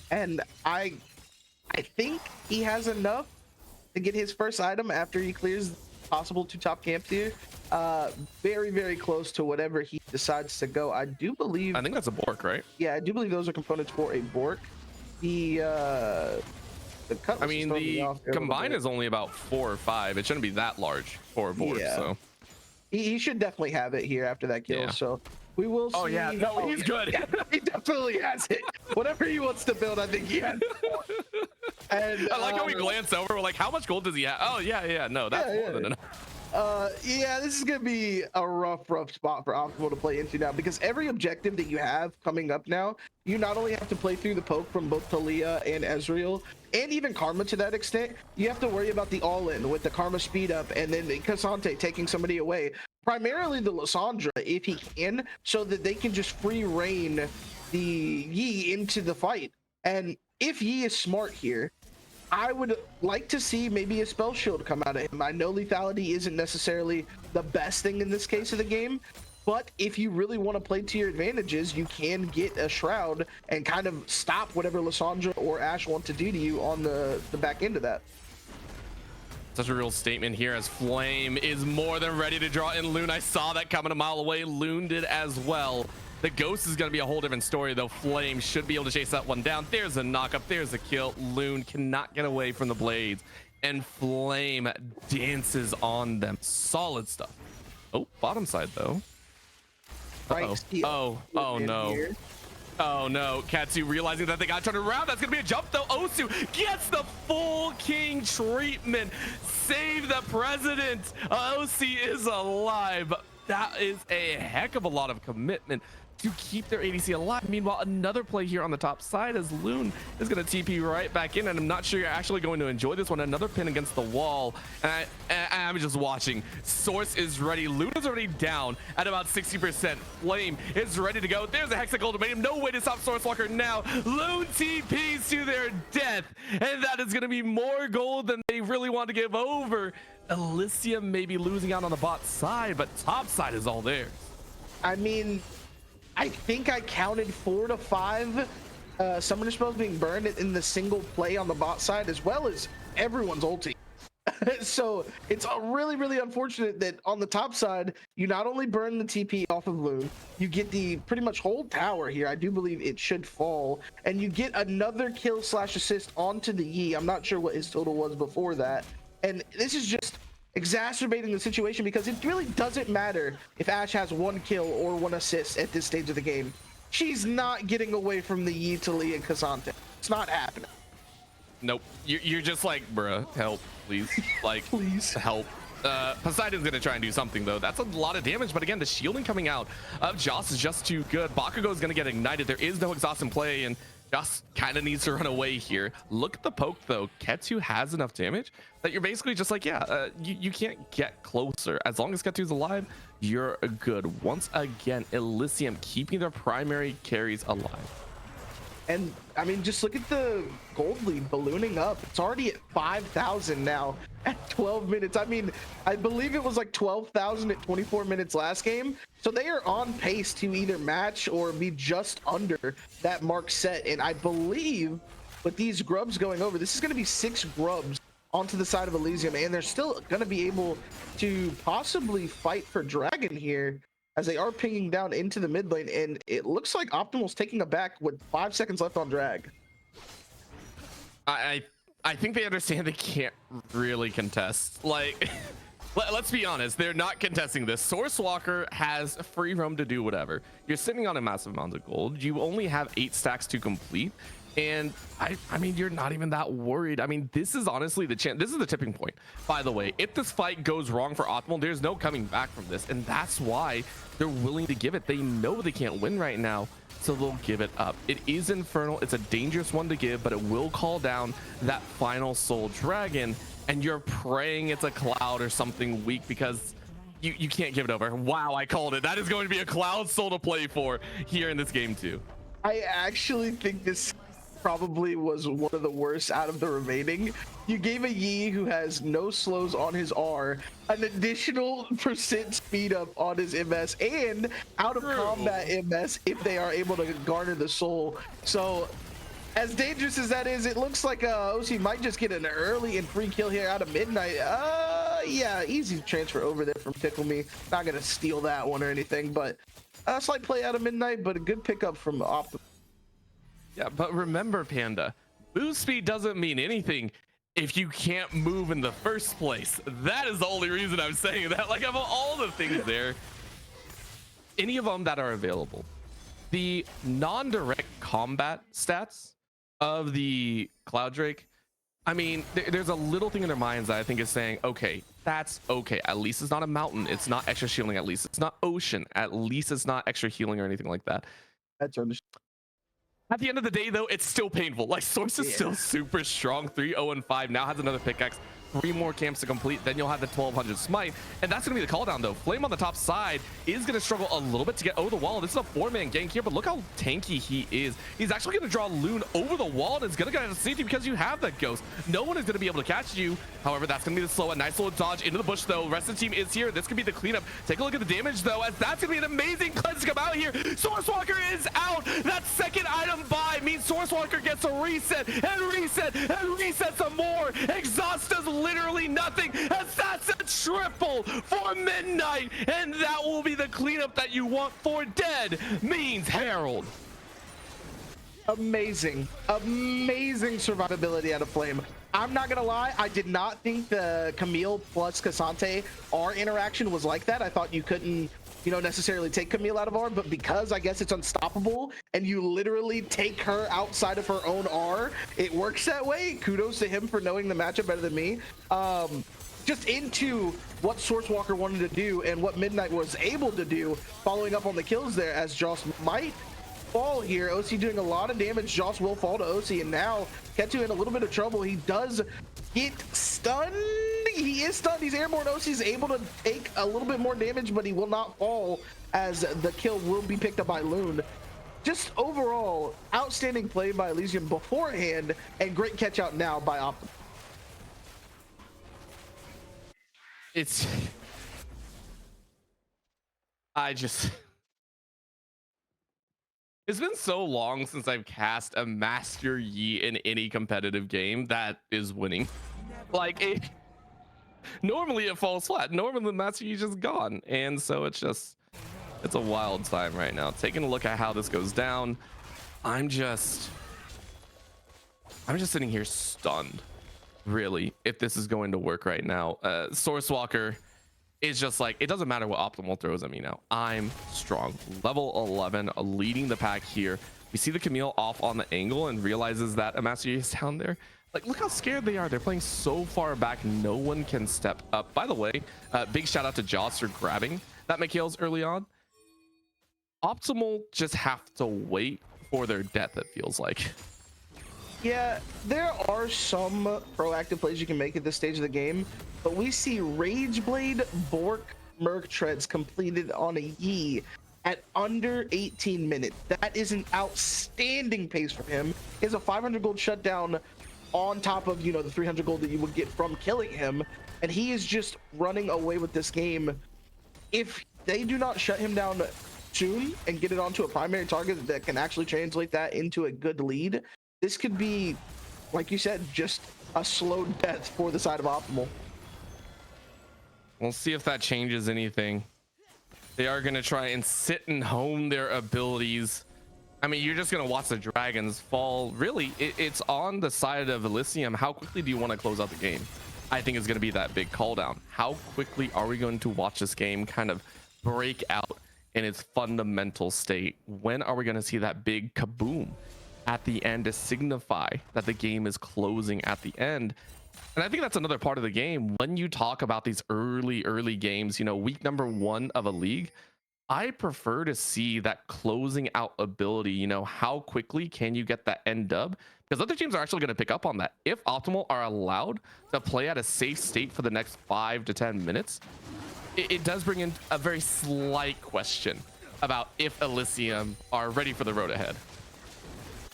And I think he has enough to get his first item after he clears possible 2 top camps here. Very close to whatever he decides to go. I think that's a Bork, right? Yeah, I do believe those are components for a Bork. The combine is only about 4 or 5. It shouldn't be that large for a Bork. Yeah. So he should definitely have it here after that kill. Yeah. So we will see. Oh yeah, no, he's good. Yeah, he definitely has it. Whatever he wants to build, I think he has. And I like how we glance over. We're like, how much gold does he have? Oh yeah. No, that's more than enough. Yeah, this is gonna be a rough spot for Optimal to play into now, because every objective that you have coming up now, you not only have to play through the poke from both Talia and Ezreal, and even Karma to that extent. You have to worry about the all-in with the Karma speed up, and then Cassante taking somebody away. primarily the Lysandra if he can, so that they can just free reign the Yi into the fight. And if Yi is smart here, I would like to see maybe a spell shield come out of him. I know lethality isn't necessarily the best thing in this case of the game, but if you really want to play to your advantages, you can get a shroud and kind of stop whatever Lysandra or Ashe want to do to you on the back end of that. Such a real statement here as Flame is more than ready to draw in Loon. I saw that coming a mile away. Loon did as well. The Ghost is going to be a whole different story, though. Flame should be able to chase that one down. There's a knock up. There's a kill. Loon cannot get away from the blades, and Flame dances on them. Solid stuff. Oh, bottom side, though. Oh no. Here. Oh no, Katsu realizing that they got turned around. That's gonna be a jump though. Osu gets the full king treatment. Save the president. Osi is alive. That is a heck of a lot of commitment to keep their ADC alive. Meanwhile, another play here on the top side as Loon is going to TP right back in, and I'm not sure you're actually going to enjoy this one. Another pin against the wall, and I'm just watching. Source is ready. Loon is already down at about 60%. Flame is ready to go. There's a Hexic Ultimatum. No way to stop Source Walker now. Loon TPs to their death, and that is going to be more gold than they really want to give over. Elysium may be losing out on the bot side, but top side is all theirs. I mean, I think I counted 4 to 5 summoner spells being burned in the single play on the bot side, as well as everyone's ulti. So it's really, really unfortunate that on the top side, you not only burn the TP off of Loon, you get the pretty much whole tower here. I do believe it should fall, and you get another kill / assist onto the Yi. I'm not sure what his total was before that. And this is just exacerbating the situation, because it really doesn't matter if Ashe has 1 kill or 1 assist at this stage of the game. She's not getting away from the Yi, Taliyah, and K'Sante. It's not happening. Nope. You're just like, bruh, help, please. Like, Please. Help. Poseidon's gonna try and do something though. That's a lot of damage, but again, the shielding coming out of Joss is just too good. Bakugo is gonna get ignited. There is no exhaust in play, and Joss kind of needs to run away here. Look at the poke though. Ketsu has enough damage that you're basically just like, yeah, you can't get closer. As long as Ketsu's alive, you're good. Once again, Elysium keeping their primary carries alive. And I mean, just look at the gold lead ballooning up. It's already at 5,000 now at 12 minutes. I mean, I believe it was like 12,000 at 24 minutes last game. So they are on pace to either match or be just under that mark set. And I believe with these grubs going over, this is going to be 6 grubs onto the side of Elysium. And they're still going to be able to possibly fight for Dragon here, as they are pinging down into the mid lane, and it looks like Optimal's taking a back with 5 seconds left on drag. I think they understand they can't really contest. Like, let's be honest, they're not contesting this. Source Walker has free roam to do whatever. You're sitting on a massive amount of gold. You only have 8 stacks to complete. And I mean, you're not even that worried. I mean, this is honestly the chance. This is the tipping point, by the way. If this fight goes wrong for Optimal, there's no coming back from this. And that's why they're willing to give it. They know they can't win right now, so they'll give it up. It is Infernal. It's a dangerous one to give, but it will call down that final Soul Dragon. And you're praying it's a Cloud or something weak, because you can't give it over. Wow, I called it. That is going to be a Cloud Soul to play for here in this game too. I actually think this probably was one of the worst out of the remaining. You gave a Yi who has no slows on his R an additional % speed up on his MS and out of combat MS if they are able to garner the soul. So as dangerous as that is, it looks like OC might just get an early and free kill here out of Midnight. Yeah, easy transfer over there from Tickle Me. Not gonna steal that one or anything, but a slight play out of Midnight, but a good pickup from Optimal. Yeah, but remember, Panda, boost speed doesn't mean anything if you can't move in the first place. That is the only reason I'm saying that. Like, of all the things there, any of them that are available, the non-direct combat stats of the Cloud Drake, I mean, there's a little thing in their minds that I think is saying, okay, that's okay. At least it's not a mountain. It's not extra shielding. At least it's not ocean. At least it's not extra healing or anything like that. That's understandable. At the end of the day, though, it's still painful. Like, Source is still super strong. 3-0-5 now has another pickaxe. 3 more camps to complete, then you'll have the 1200 smite, and that's gonna be the call down though. Flame on the top side is gonna struggle a little bit to get over the wall. This is a 4-man gank here, but look how tanky he is. He's actually gonna draw Loon over the wall, and it's gonna get out of safety because you have that ghost. No one is gonna be able to catch you. However, that's gonna be the slow. A nice little dodge into the bush though. Rest of the team is here. This could be the cleanup. Take a look at the damage though, as that's gonna be an amazing cleanse to come out here. Sourcewalker is out. That second item buy means Sourcewalker gets a reset and reset and reset some more. Exhaust does literally nothing, as that's a triple for Midnight, and that will be the cleanup that you want for Dead means Herald. Amazing survivability out of Flame. I'm not gonna lie, I did not think the Camille plus Cassante R interaction was like that. I thought you couldn't, you know, necessarily take Camille out of R, but because I guess it's unstoppable and you literally take her outside of her own R, it works that way. Kudos to him for knowing the matchup better than me. Just into what Sourcewalker wanted to do and what Midnight was able to do, following up on the kills there, as Joss might fall here. OC doing a lot of damage. Joss will fall to OC, and now Ketu in a little bit of trouble. He does get stunned. He is stunned. He's airborne. OC is able to take a little bit more damage, but he will not fall, as the kill will be picked up by Loon. Just overall, outstanding play by Elysium beforehand, and great catch out now by Optim. It's it's been so long since I've cast a Master Yi in any competitive game that is winning. Like, normally it falls flat. Normally the Master Yi is just gone, and so it's a wild time right now. Taking a look at how this goes down, I'm just sitting here stunned, really, if this is going to work right now. Sourcewalker is just like, it doesn't matter what Optimal throws at me now. I'm strong. Level 11, leading the pack here. We see the Camille off on the angle and realizes that a Master Yi is down there. Like, look how scared they are. They're playing so far back, no one can step up. By the way, big shout out to Joss for grabbing that McHale's early on. Optimal just have to wait for their death, it feels like. Yeah, there are some proactive plays you can make at this stage of the game, but we see Rageblade Bork Merc Treads completed on a Yi at under 18 minutes. That is an outstanding pace from him. He has a 500 gold shutdown on top of, you know, the 300 gold that you would get from killing him, and he is just running away with this game. If they do not shut him down soon and get it onto a primary target that can actually translate that into a good lead, this could be, like you said, just a slow death for the side of Optimal. We'll see if that changes anything. They are going to try and sit and hone their abilities. I mean, you're just going to watch the dragons fall. Really, it's on the side of Elysium. How quickly do you want to close out the game? I think it's going to be that big call down. How quickly are we going to watch this game kind of break out in its fundamental state? When are we going to see that big kaboom at the end to signify that the game is closing at the end? And I think that's another part of the game. When you talk about these early games, you know, week number 1 of a league, I prefer to see that closing out ability. You know, how quickly can you get that end dub? Because other teams are actually going to pick up on that. If Optimal are allowed to play at a safe state for the next 5 to 10 minutes, it does bring in a very slight question about if Elysium are ready for the road ahead.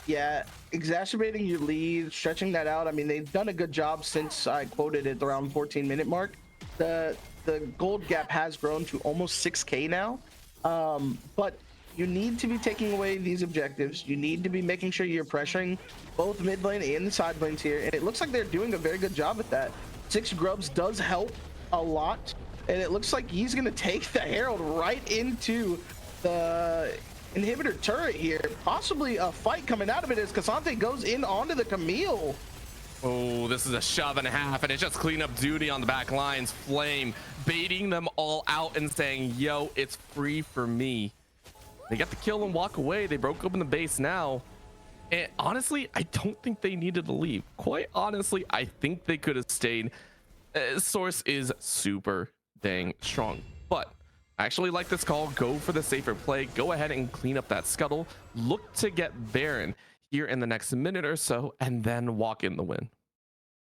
Yeah, exacerbating your lead, stretching that out. I mean, they've done a good job since I quoted it around 14-minute mark. The gold gap has grown to almost 6K now. But you need to be taking away these objectives. You need to be making sure you're pressuring both mid lane and the side lanes here. And it looks like they're doing a very good job at that. 6 grubs does help a lot. And it looks like he's going to take the Herald right into the inhibitor turret here. Possibly a fight coming out of it as Cassante goes in onto the Camille. Oh, this is a shove and a half, and it's just cleanup duty on the back lines. Flame baiting them all out and saying, yo, it's free for me. They get the kill and walk away. They broke open the base now. And honestly, I don't think they needed to leave. Quite honestly, I think they could have stayed. Source is super dang strong. But I actually like this call. Go for the safer play. Go ahead and clean up that scuttle. Look to get Baron here in the next minute or so, and then walk in the win.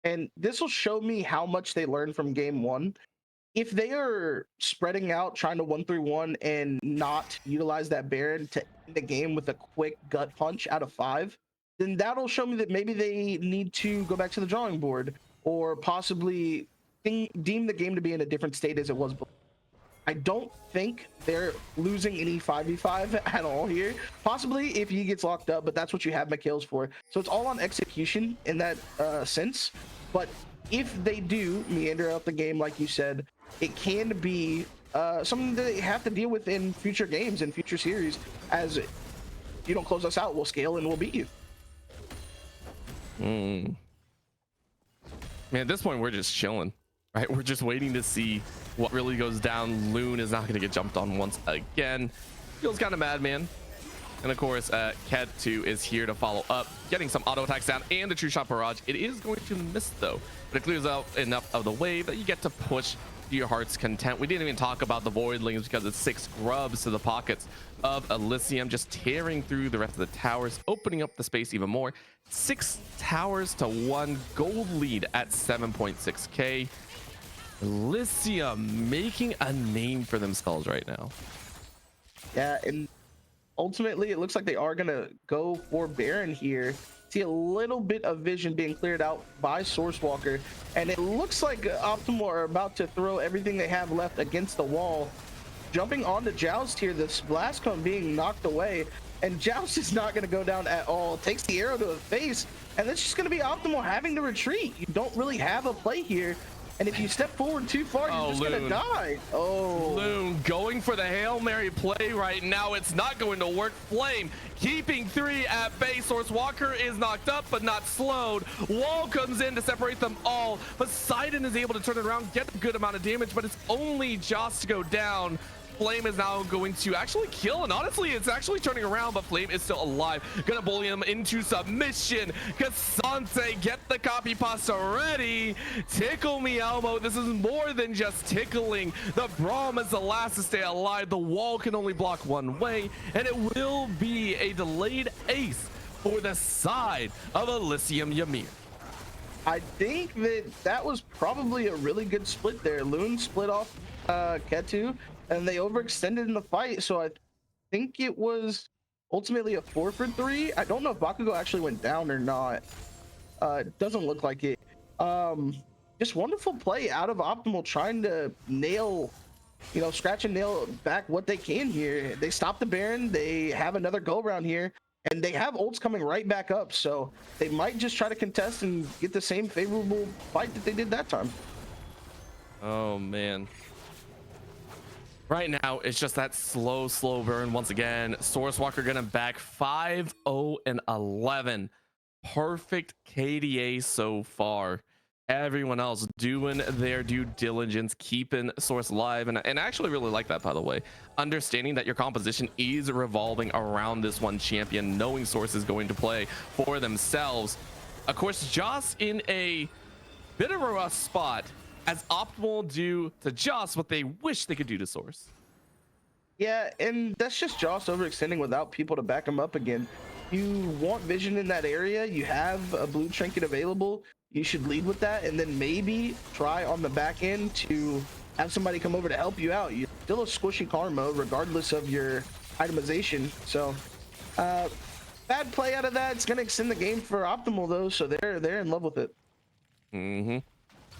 And this will show me how much they learned from game one. If they are spreading out, trying to 1-3-1 and not utilize that Baron to end the game with a quick gut punch out of 5, then that'll show me that maybe they need to go back to the drawing board or possibly deem the game to be in a different state as it was before. I don't think they're losing any 5v5 at all here. Possibly if he gets locked up, but that's what you have Mikhail's for. So it's all on execution in that sense. But if they do meander out the game, like you said, it can be something that they have to deal with in future games and future series. As if you don't close us out, we'll scale and we'll beat you. Man, at this point, we're just chilling, right? We're just waiting to see what really goes down. Loon is not going to get jumped on once again. Feels kind of mad, man. And of course, Ket2 is here to follow up, getting some auto attacks down and the true shot barrage. It is going to miss though, but it clears out enough of the wave that you get to push to your heart's content. We didn't even talk about the voidlings because it's 6 grubs to the pockets of Elysium, just tearing through the rest of the towers, opening up the space even more. 6 towers to 1 gold lead at 7.6k. Elysium making a name for themselves right now. Yeah, and ultimately it looks like they are gonna go for Baron here. See a little bit of vision being cleared out by Sourcewalker, and it looks like Optimal are about to throw everything they have left against the wall. Jumping onto Joust here, the blast cone being knocked away, and Joust is not going to go down at all. Takes the arrow to the face, and it's just going to be Optimal having to retreat. You don't really have a play here. And if you step forward too far, you're just going to die. Oh, Loon going for the Hail Mary play right now. It's not going to work. Flame keeping 3 at bay. Sourcewalker is knocked up, but not slowed. Wall comes in to separate them all. Poseidon is able to turn it around, get a good amount of damage, but it's only Joss to go down. Flame is now going to actually kill, and honestly it's actually turning around, but Flame is still alive. Gonna bully him into submission. Cassante, get the copy pasta ready. Tickle me elbow. This is more than just tickling. The Braum is the last to stay alive. The wall can only block one way, and it will be a delayed ace for the side of Elysium Ymir. I think that was probably a really good split there. Loon split off Ket2, and they overextended in the fight, so I think it was ultimately a 4-for-3. I don't know if Bakugo actually went down or not. It doesn't look like it. Just wonderful play out of Optimal, trying to nail, scratch and nail back what they can here. They stop the Baron, they have another go round here, and they have ults coming right back up, so they might just try to contest and get the same favorable fight that they did that time. Oh man. Right now, it's just that slow burn once again. Sourcewalker gonna back 5-0-11. Perfect KDA so far. Everyone else doing their due diligence, keeping Source alive. And I actually really like that, by the way. Understanding that your composition is revolving around this one champion, knowing Source is going to play for themselves. Of course, Joss in a bit of a rough spot, as Optimal do to Joss what they wish they could do to Source. Yeah, and that's just Joss overextending without people to back him up again. You want vision in that area, you have a blue trinket available, you should lead with that, and then maybe try on the back end to have somebody come over to help you out. You're still a squishy karma regardless of your itemization. So bad play out of that. It's going to extend the game for Optimal though, so they're in love with it.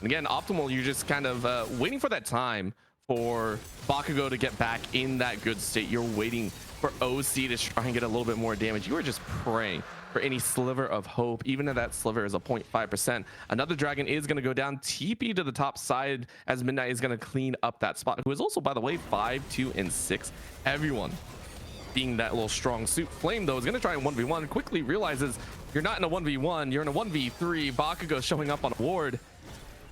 Again, Optimal, you're just kind of waiting for that time for Bakugo to get back in that good state. You're waiting for OC to try and get a little bit more damage. You are just praying for any sliver of hope, even if that sliver is a 0.5%. Another dragon is going to go down. TP to the top side as Midnight is going to clean up that spot, who is also, by the way, 5, 2, and 6. Everyone being that little strong suit. Flame, though, is going to try and 1v1. Quickly realizes you're not in a 1v1, you're in a 1v3. Bakugo showing up on a ward,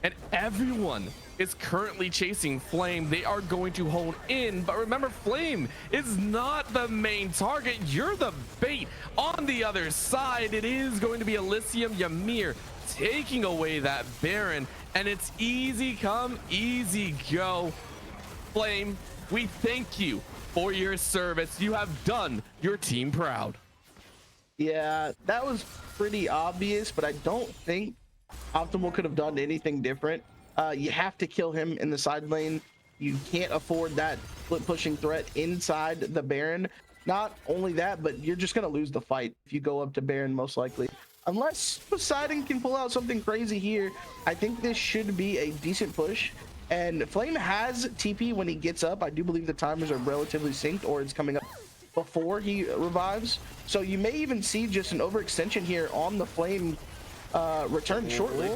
and everyone is currently chasing Flame. They are going to hone in, but remember, Flame is not the main target. You're the bait. On the other side, it is going to be Elysium Ymir taking away that Baron, and it's easy come, easy go. Flame, we thank you for your service. You have done your team proud. Yeah, that was pretty obvious, but I don't think Optimal could have done anything different. You have to kill him in the side lane. You can't afford that split pushing threat inside the Baron. Not only that, but you're just going to lose the fight if you go up to Baron, most likely. Unless Poseidon can pull out something crazy here, I think this should be a decent push. And Flame has TP when he gets up. I do believe the timers are relatively synced, or it's coming up before he revives. So you may even see just an overextension here on the Flame return shortly.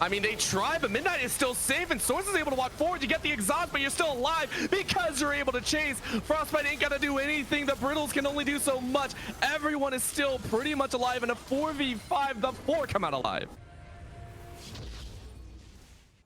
I mean, they try, but Midnight is still safe, and Source is able to walk forward. You get the exhaust, but you're still alive because you're able to chase. Frostbite ain't gonna do anything. The Brittles can only do so much. Everyone is still pretty much alive in a 4v5. The 4 come out alive.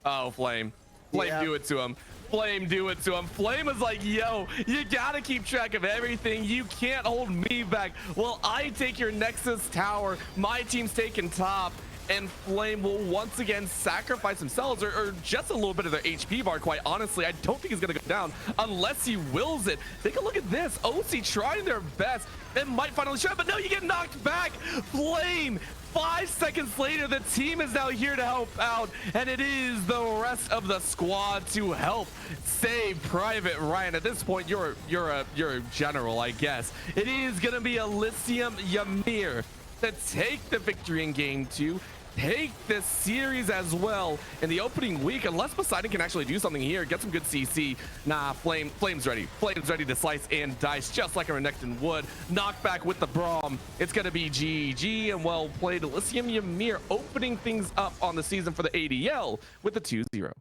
Oh, Flame. Flame, yeah. Do it to him. Flame, do it to him. Flame is like, yo, you gotta keep track of everything. You can't hold me back. Well, I take your Nexus tower. My team's taking top. And Flame will once again sacrifice themselves, or just a little bit of their HP bar. Quite honestly, I don't think he's gonna go down unless he wills it. Take a look at this. OC trying their best and might finally try, but no, you get knocked back. Flame, 5 seconds later, the team is now here to help out, and it is the rest of the squad to help save Private Ryan. At this point, you're a general, I guess. It is gonna be Elysium Ymir to take the victory in game 2. Take this series as well in the opening week, unless Poseidon can actually do something here, get some good CC. Nah, Flame's ready. Flame's ready to slice and dice just like a Renekton would. Knockback with the Braum. It's gonna be GG and well played. Elysium Ymir opening things up on the season for the ADL with the 2-0.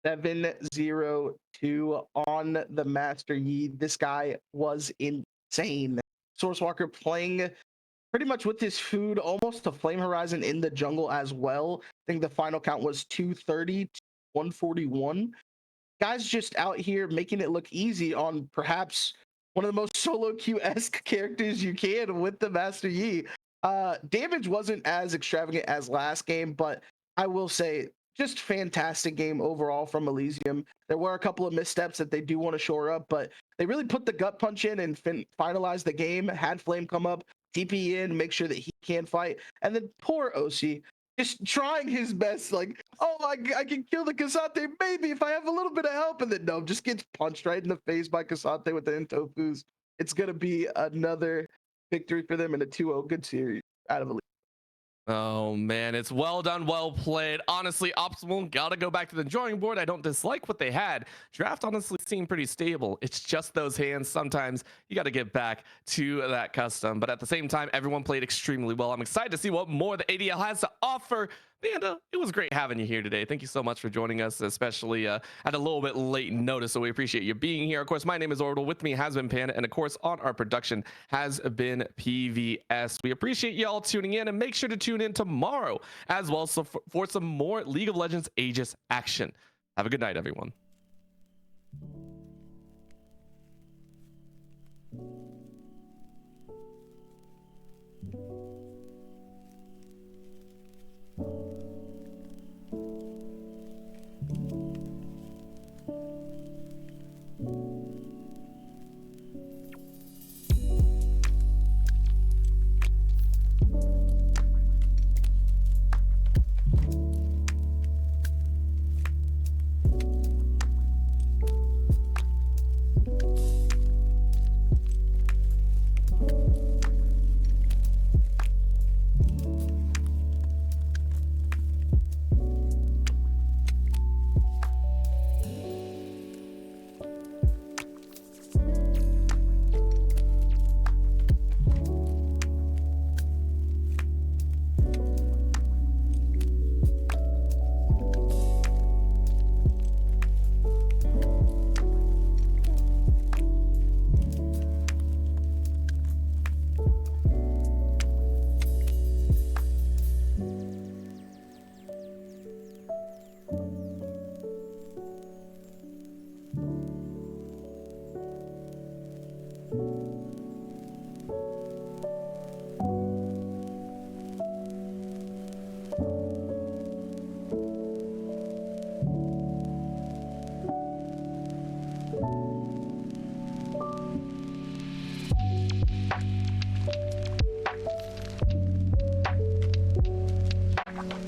7-0-2 on the Master Yi. This guy was insane. Sourcewalker playing pretty much with his food, almost a Flame Horizon in the jungle as well. I think the final count was 230 to 141. Guys just out here making it look easy on perhaps one of the most solo queue-esque characters you can with the Master Yi. Damage wasn't as extravagant as last game, but I will say just fantastic game overall from Elysium. There were a couple of missteps that they do want to shore up, but they really put the gut punch in and finalized the game, had Flame come up, TP in, make sure that he can fight, and then poor OC just trying his best, like, oh, I can kill the Cassante maybe if I have a little bit of help, and then no, just gets punched right in the face by Cassante with the Intofus. It's gonna be another victory for them in a 2-0. Good series out of Elite. Oh man, it's well done, well played. Honestly, Optimal gotta go back to the drawing board. I don't dislike what they had. Draft honestly seemed pretty stable. It's just those hands. Sometimes you gotta get back to that custom. But at the same time, everyone played extremely well. I'm excited to see what more the ADL has to offer. Vanda, it was great having you here today. Thank you so much for joining us, especially at a little bit late notice. So we appreciate you being here. Of course, my name is Orbital. With me has been Panda. And of course, on our production has been PVS. We appreciate y'all tuning in, and make sure to tune in tomorrow as well for some more League of Legends Aegis action. Have a good night, everyone.